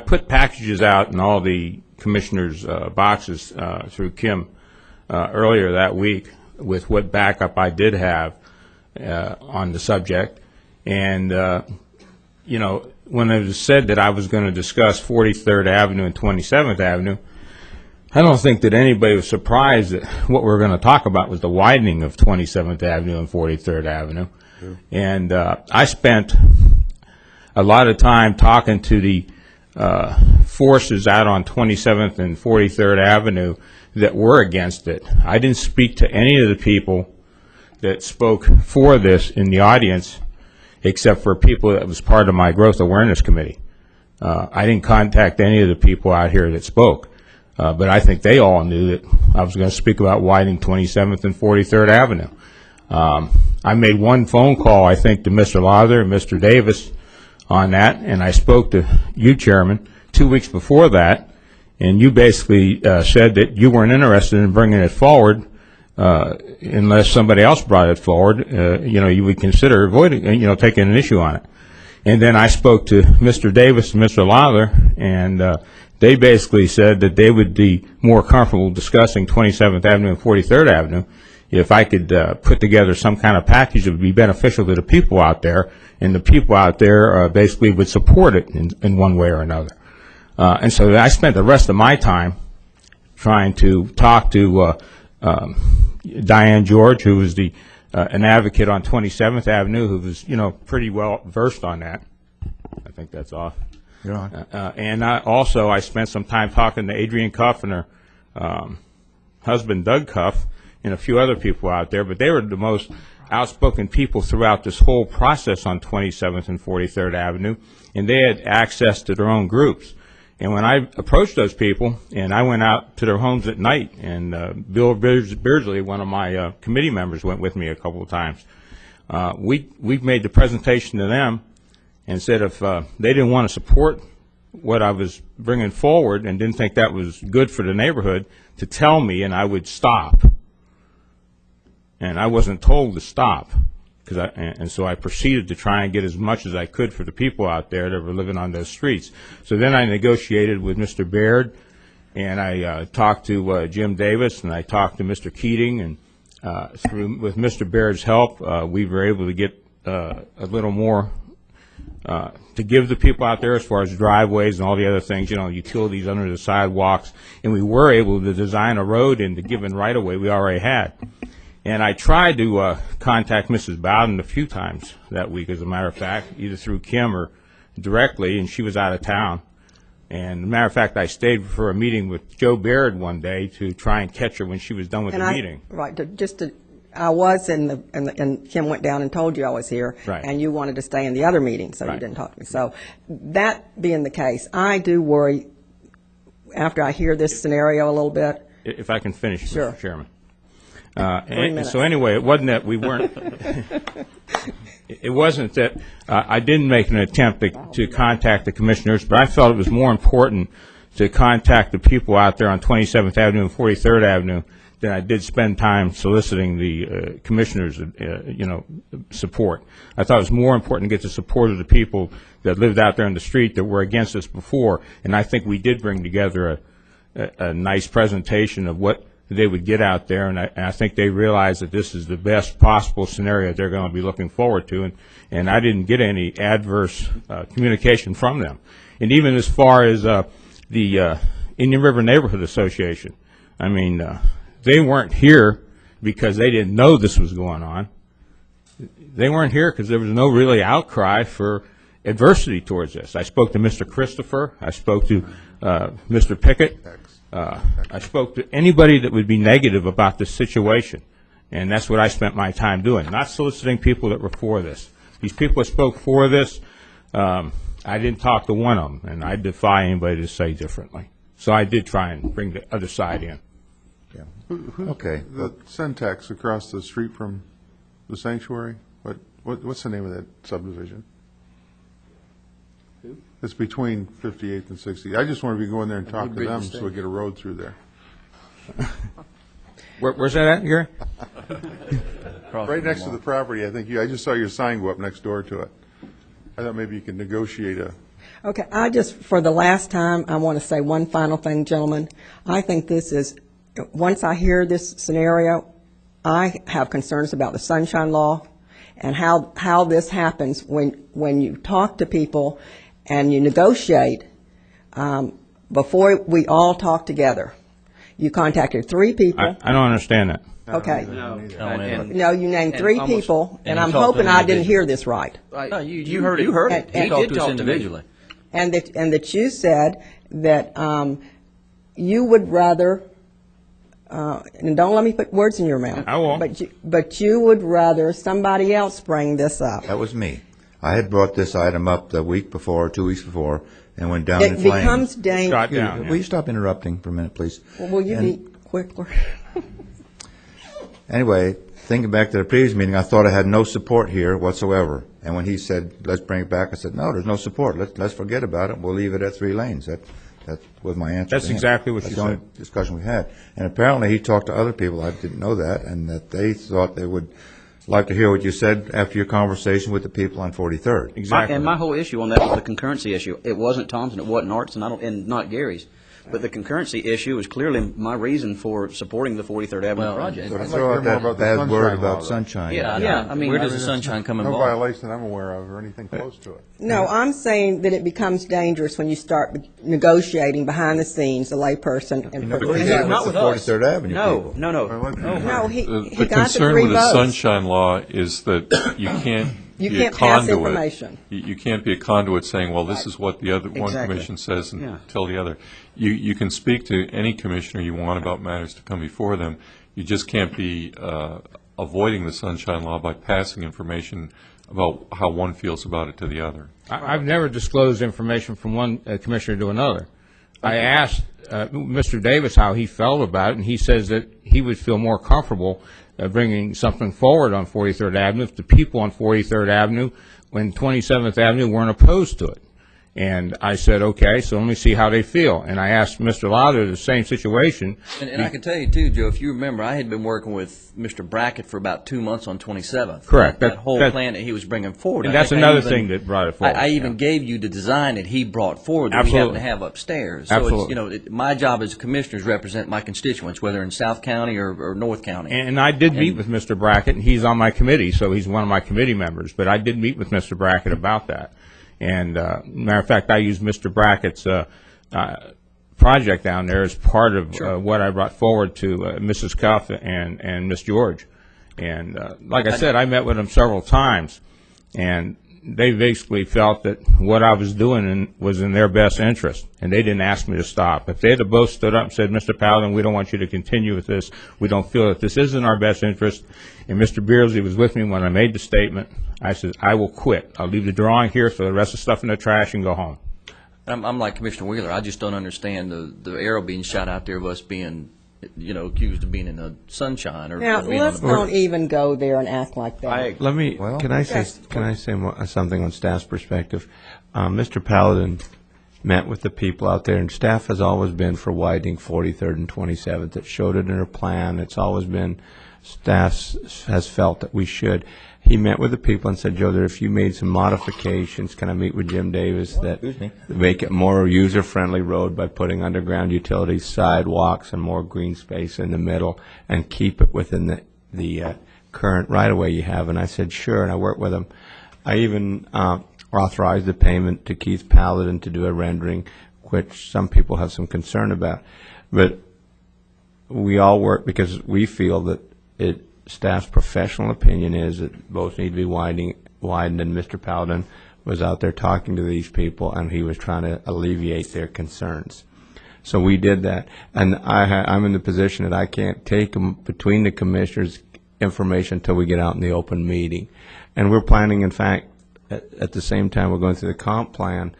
put packages out in all the commissioners' boxes through Kim earlier that week with what backup I did have on the subject. And, when it was said that I was going to discuss 43rd Avenue and 27th Avenue, I don't think that anybody was surprised that what we were going to talk about was the widening of 27th Avenue and 43rd Avenue. And I spent a lot of time talking to the forces out on 27th and 43rd Avenue that were against it. I didn't speak to any of the people that spoke for this in the audience, except for people that was part of my growth awareness committee. I didn't contact any of the people out here that spoke, but I think they all knew that I was going to speak about widening 27th and 43rd Avenue. I made one phone call, I think, to Mr. Lawther and Mr. Davis on that, and I spoke to you, Chairman, 2 weeks before that, and you basically said that you weren't interested in bringing it forward unless somebody else brought it forward. You would consider avoiding, taking an issue on it. And then I spoke to Mr. Davis and Mr. Lawther, and they basically said that they would be more comfortable discussing 27th Avenue and 43rd Avenue if I could put together some kind of package that would be beneficial to the people out there, and the people out there basically would support it in one way or another. And so I spent the rest of my time trying to talk to Diane George, who was an advocate on 27th Avenue, who was, pretty well versed on that. I think that's off. And I spent some time talking to Adrienne Cuff and her husband, Doug Cuff, and a few other people out there, but they were the most outspoken people throughout this whole process on 27th and 43rd Avenue, and they had access to their own groups. And when I approached those people, and I went out to their homes at night, and Bill Beardsley, one of my committee members, went with me a couple of times. We made the presentation to them and said if they didn't want to support what I was bringing forward and didn't think that was good for the neighborhood, to tell me, and I would stop. And I wasn't told to stop, and so I proceeded to try and get as much as I could for the people out there that were living on those streets. So then I negotiated with Mr. Baird, and I talked to Jim Davis, and I talked to Mr. Keating, and with Mr. Baird's help, we were able to get a little more to give the people out there as far as driveways and all the other things, utilities under the sidewalks, and we were able to design a road in the given right-of-way we already had. And I tried to contact Mrs. Bowden a few times that week, as a matter of fact, either through Kim or directly, and she was out of town. And as a matter of fact, I stayed for a meeting with Joe Baird one day to try and catch her when she was done with the meeting. Right, I was and Kim went down and told you I was here. Right. And you wanted to stay in the other meeting, so you didn't talk to me. So that being the case, I do worry, after I hear this scenario a little bit. If I can finish, Sure. Mr. Chairman. So anyway, it wasn't that we weren't, it wasn't that I didn't make an attempt to contact the commissioners, but I felt it was more important to contact the people out there on 27th Avenue and 43rd Avenue than I did spend time soliciting the commissioners' support. I thought it was more important to get the support of the people that lived out there in the street that were against us before, and I think we did bring together a nice presentation of what they would get out there, and I think they realize that this is the best possible scenario they're going to be looking forward to, and I didn't get any adverse communication from them. And even as far as the Indian River Neighborhood Association, I mean, they weren't here because they didn't know this was going on. They weren't here because there was no really outcry for adversity towards this. I spoke to Mr. Christopher. I spoke to Mr. Pickett. I spoke to anybody that would be negative about this situation, and that's what I spent my time doing, not soliciting people that were for this. These people that spoke for this, I didn't talk to one of them, and I defy anybody to say differently. So I did try and bring the other side in. Okay. The Centex across the street from the sanctuary, what's the name of that subdivision? It's between 58th and 60th. I just want to go in there and talk to them so we get a road through there. Where's that at, Gary? Right next to the property, I think. I just saw your sign go up next door to it. I thought maybe you could negotiate a... Okay, for the last time, I want to say one final thing, gentlemen. I think this is, once I hear this scenario, I have concerns about the Sunshine Law and how this happens when you talk to people and you negotiate before we all talk together. You contacted 3 people. I don't understand that. Okay. And- No, you named and 3 almost- people, and he I'm talked to hoping them I didn't individually. hear this right. No, you heard it. You heard it. And- He talked and- to us individually. And that you said that you would rather, and don't let me put words in your mouth. I won't. But you would rather somebody else bring this up. That was me. I had brought this item up the week before, 2 weeks before, and went down in It flames. becomes dangerous. Will you stop interrupting for a minute, please? Will you And- be quicker? Anyway, thinking back to the previous meeting, I thought I had no support here whatsoever. And when he said, let's bring it back, I said, no, there's no support. Let's forget about it. We'll leave it at 3 lanes. That was my answer. That's to him. exactly what That's you the only said. discussion we had. And apparently, he talked to other people. I didn't know that, and that they thought they would like to hear what you said after your conversation with the people on 43rd. And my whole issue on that was the concurrency issue. It wasn't Tom's and it wasn't Art's and not Gary's. But the concurrency issue is clearly my reason for supporting the 43rd Avenue project. But throw out that bad word about sunshine. Yeah, I mean, where does the sunshine come No involved? violation I'm aware of or anything close to it. No, I'm saying that it becomes dangerous when you start negotiating behind the scenes, a layperson. And But he did with the 43rd Avenue people. No, he The got the concern 3 with the votes. sunshine law is that you can't You be can't a pass conduit. information. You can't be a conduit saying, well, this is what the other one Exactly. commission says and Yeah. tell the other. You can speak to any commissioner you want about matters to come before them. You just can't be avoiding the sunshine law by passing information about how one feels about it to the other. I've never disclosed information from one commissioner to another. I asked Mr. Davis how he felt about it, and he says that he would feel more comfortable bringing something forward on 43rd Avenue if the people on 43rd Avenue when 27th Avenue weren't opposed to it. And I said, okay, so let me see how they feel. And I asked Mr. Lowther the same situation. And I can tell you, too, Joe, if you remember, I had been working with Mr. Brackett for about 2 months on 27th. Correct. That whole That- plan that he was bringing forward. And I that's think I another even- thing that brought it forward. I even gave you the design that he brought forward that we happen Absolutely. to have upstairs. So Absolutely. it's, my job as a commissioner is represent my constituents, whether in South County or North County. And I did meet with Mr. Brackett, and he's on my committee, so he's one of my committee members. But I did meet with Mr. Brackett about that. And matter of fact, I used Mr. Brackett's project down there as part of what I brought forward to Mrs. Cuff and Miss George. And like I said, I met with them several times, and they basically felt that what I was doing was in their best interest, and they didn't ask me to stop. If they had both stood up and said, Mr. Paladin, we don't want you to continue with this, we don't feel that this is in our best interest, and Mr. Beardsley was with me when I made the statement, I said, I will quit. I'll leave the drawing here, throw the rest of the stuff in the trash, and go home. I'm like Commissioner Wheeler. I just don't understand the arrow being shot out there of us being, accused of being in the sunshine or Now, being let's on the don't even go there and act like that. Let me, can I say something on staff's perspective? Mr. Paladin met with the people out there, and staff has always been for widening 43rd and 27th. It showed it in her plan. It's always been, staff has felt that we should. He met with the people and said, Joe, that if you made some modifications, can I meet with Jim Davis, that make it more user-friendly road by putting underground utilities, sidewalks, and more green space in the middle, and keep it within the current right-of-way you have? And I said, sure, and I worked with him. I even authorized the payment to Keith Paladin to do a rendering, which some people have some concern about. But we all work because we feel that staff's professional opinion is that both need to be widened, and Mr. Paladin was out there talking to these people, and he was trying to alleviate their concerns. So we did that, and I'm in the position that I can't take between the commissioners information until we get out in the open meeting. And we're planning, in fact, at the same time we're going through the comp plan,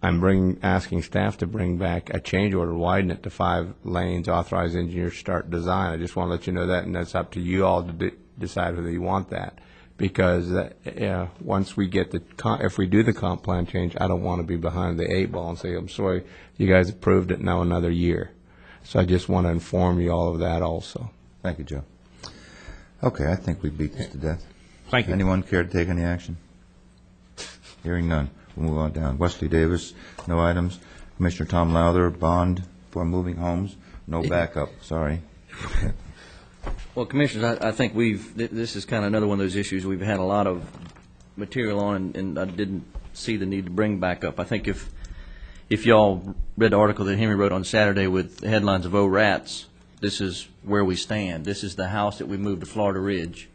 I'm asking staff to bring back a change order, widen it to 5 lanes, authorize engineers to start design. I just want to let you know that, and that's up to you all to decide whether you want that. Because once we get if we do the comp plan change, I don't want to be behind the 8 ball and say, I'm sorry, you guys approved it, now another year. So I just want to inform you all of that also. Thank you, Joe. Okay, I think we beat this to death. Thank you. Anyone care to take any action? Hearing none. We'll move on down. Wesley Davis, no items. Commissioner Tom Lowther, bond for moving homes, no backup. Sorry. Well, Commissioners, I think this is kind of another one of those issues we've had a lot of material on, and I didn't see the need to bring back up. I think if y'all read the article that Henry wrote on Saturday with the headlines of "Oh Rats," this is where we stand. This is the house that we moved to Florida Ridge.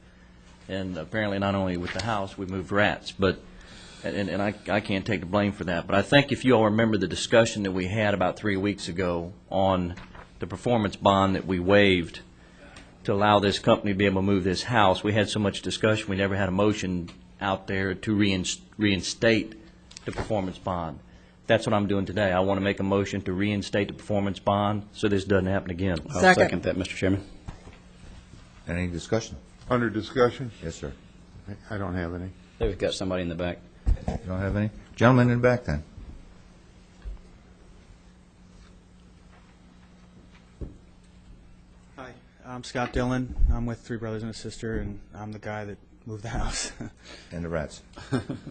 And apparently not only with the house, we moved rats. But, and I can't take the blame for that. But I think if you all remember the discussion that we had about 3 weeks ago on the performance bond that we waived to allow this company to be able to move this house, we had so much discussion, we never had a motion out there to reinstate the performance bond. That's what I'm doing today. I want to make a motion to reinstate the performance bond so this doesn't happen again. I'll second that, Mr. Chairman. Any discussion? Under discussion? Yes, sir. I don't have any. We've got somebody in the back. You don't have any? Gentleman in the back, then. Hi, I'm Scott Dillon. I'm with three brothers and a sister, and I'm the guy that moved the house. And the rats.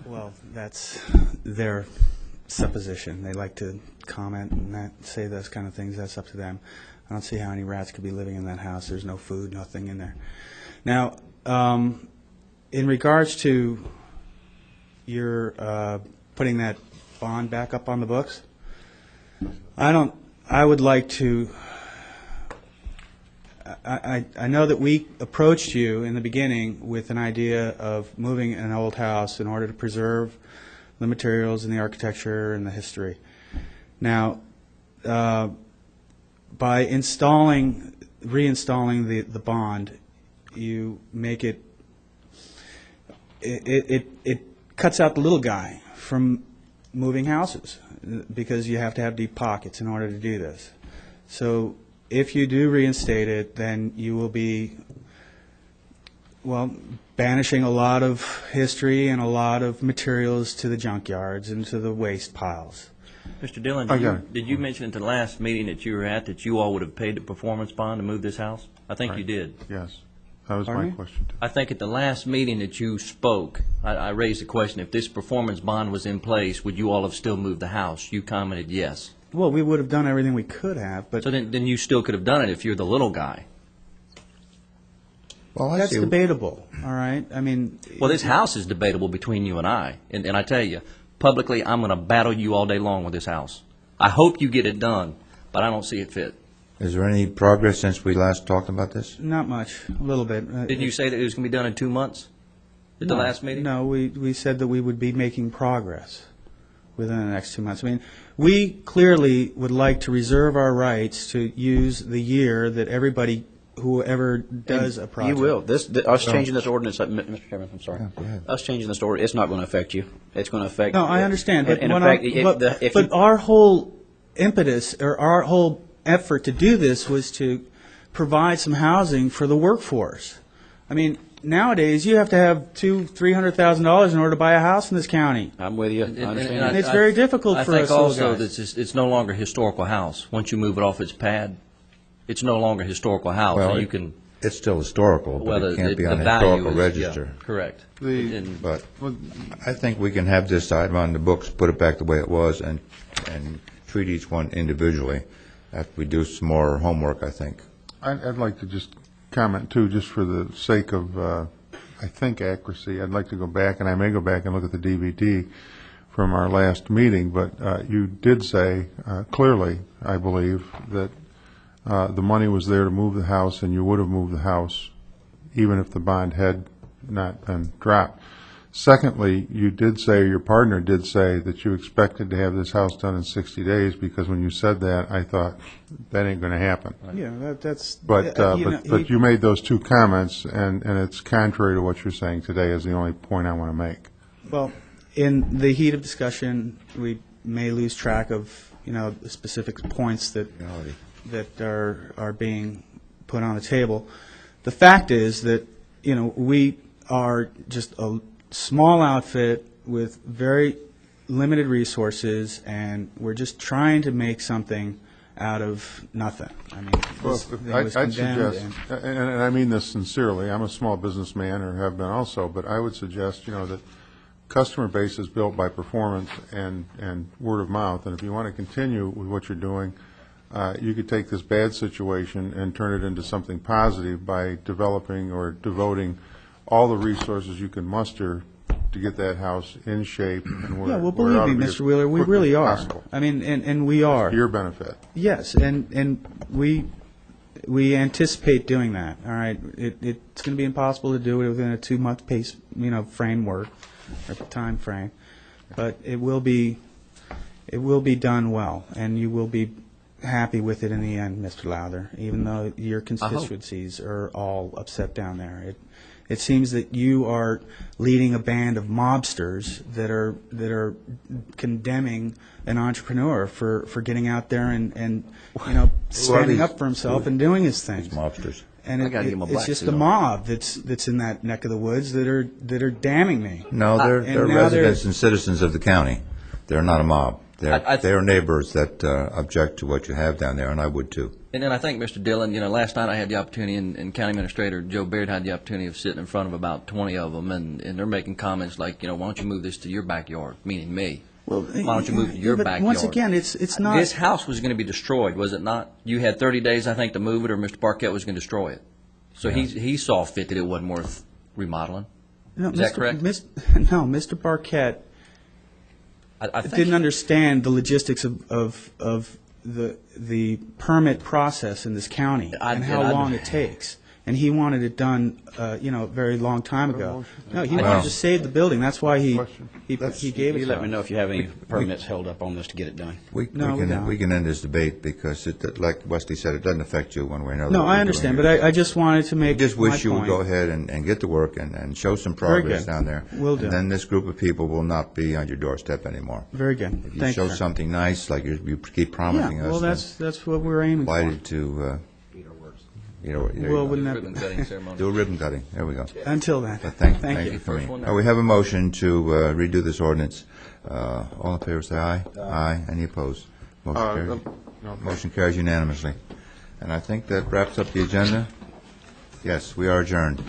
Well, that's their supposition. They like to comment and say those kind of things. That's up to them. I don't see how any rats could be living in that house. There's no food, nothing in there. Now, in regards to your putting that bond back up on the books, I would like to, I know that we approached you in the beginning with an idea of moving an old house in order to preserve the materials and the architecture and the history. Now, by reinstalling the bond, you make it cuts out the little guy from moving houses because you have to have deep pockets in order to do this. So if you do reinstate it, then you will be, well, banishing a lot of history and a lot of materials to the junkyards and to the waste piles. Mr. Dillon, did you mention at the last meeting that you were at that you all would have paid the performance bond to move this house? I think you did. Yes. That was my question. I think at the last meeting that you spoke, I raised the question, if this performance bond was in place, would you all have still moved the house? You commented yes. Well, we would have done everything we could have, but... So then you still could have done it if you're the little guy. Well, that's debatable, all right? I mean... Well, this house is debatable between you and I. And I tell you, publicly, I'm going to battle you all day long with this house. I hope you get it done, but I don't see it fit. Is there any progress since we last talked about this? Not much, a little bit. Didn't you say that it was going to be done in 2 months at the last meeting? No, we said that we would be making progress within the next 2 months. I mean, we clearly would like to reserve our rights to use the year that everybody, whoever does a project. You will. Us changing this ordinance, Mr. Chairman, I'm sorry. Us changing this ordinance, it's not going to affect you. It's going to affect... No, I understand, but, but our whole impetus, or our whole effort to do this was to provide some housing for the workforce. I mean, nowadays you have to have $200,000-$300,000 in order to buy a house in this county. I'm with you. I understand. And it's very difficult for us. I think also that it's no longer a historical house. Once you move it off its pad, it's no longer a historical house. Well, so you can. It's still historical, but it can't be on a historical register. Yeah, correct. But I think we can have this item on the books, put it back the way it was, and treat each one individually. After we do some more homework, I think. I'd like to just comment, too, just for the sake of, I think, accuracy. I'd like to go back, and I may go back and look at the DVD from our last meeting, but you did say clearly, I believe, that the money was there to move the house, and you would have moved the house even if the bond had not been dropped. Secondly, you did say, or your partner did say, that you expected to have this house done in 60 days, because when you said that, I thought, that ain't going to happen. Yeah, that's... But you made those two comments, and it's contrary to what you're saying today, is the only point I want to make. Well, in the heat of discussion, we may lose track of, the specific points that are being put on the table. The fact is that, we are just a small outfit with very limited resources, and we're just trying to make something out of nothing. I mean, I'd suggest, and I mean this sincerely, I'm a small businessman, or have been also, but I would suggest, that customer base is built by performance and word of mouth, and if you want to continue with what you're doing, you could take this bad situation and turn it into something positive by developing or devoting all the resources you can muster to get that house in shape and where Yeah, well, where it ought believe to me, be as Mr. Wheeler, we quickly really as are. possible. I mean, and we are. For your benefit. Yes, and we anticipate doing that, all right? It's going to be impossible to do it within a 2-month pace, framework, or time frame, but it will be done well, and you will be happy with it in the end, Mr. Lowther, even though your constituencies are all upset down there. It seems that you are leading a band of mobsters that are condemning an entrepreneur for getting out there and standing up for himself and doing his thing. Mobsters. And I gotta give 'em a it's black just suit the on. mob that's in that neck of the woods that are damning me. No, they're And now residents and citizens of the county. They're not a mob. I- They're neighbors that object to what you have down there, and I would too. And then I think, Mr. Dillon, last night I had the opportunity, and County Administrator Joe Baird had the opportunity of sitting in front of about 20 of them, and they're making comments like, why don't you move this to your backyard, meaning me? Well, Why don't you move to your but backyard? once again, it's not. This house was going to be destroyed, was it not? You had 30 days, I think, to move it, or Mr. Barquette was going to destroy it. So he saw fit that it wasn't worth remodeling. No, Is that correct? No, Mr. Barquette I think didn't understand the logistics of the permit process in this county and how long it takes. And he wanted it done, a very long time ago. No, he wanted to save the building. That's why he gave it You to let me us. know if you have any permits held up on this to get it done. We No, we don't. can end this debate because, like Wesley said, it doesn't affect you one way or another. No, what I we're understand, doing but here. I just wanted to make I just wish my you would point. go ahead and get to work and show some Very progress good. down there. Will do. And then this group of people will not be on your doorstep anymore. Very good. If you Thank show you, sir. something nice, like you keep promising Yeah, us. well, then that's what we're aiming for. invited to, there Well, you go. wouldn't that Ribbon cutting ceremony. Do a ribbon cutting. There we go. Until then, But thank thank you. you for First me. one Now, we have a motion to redo this ordinance. All in favor, say aye. Aye. Any opposed? Motion carries. No. Motion carries unanimously. And I think that wraps up the agenda. Yes, we are adjourned.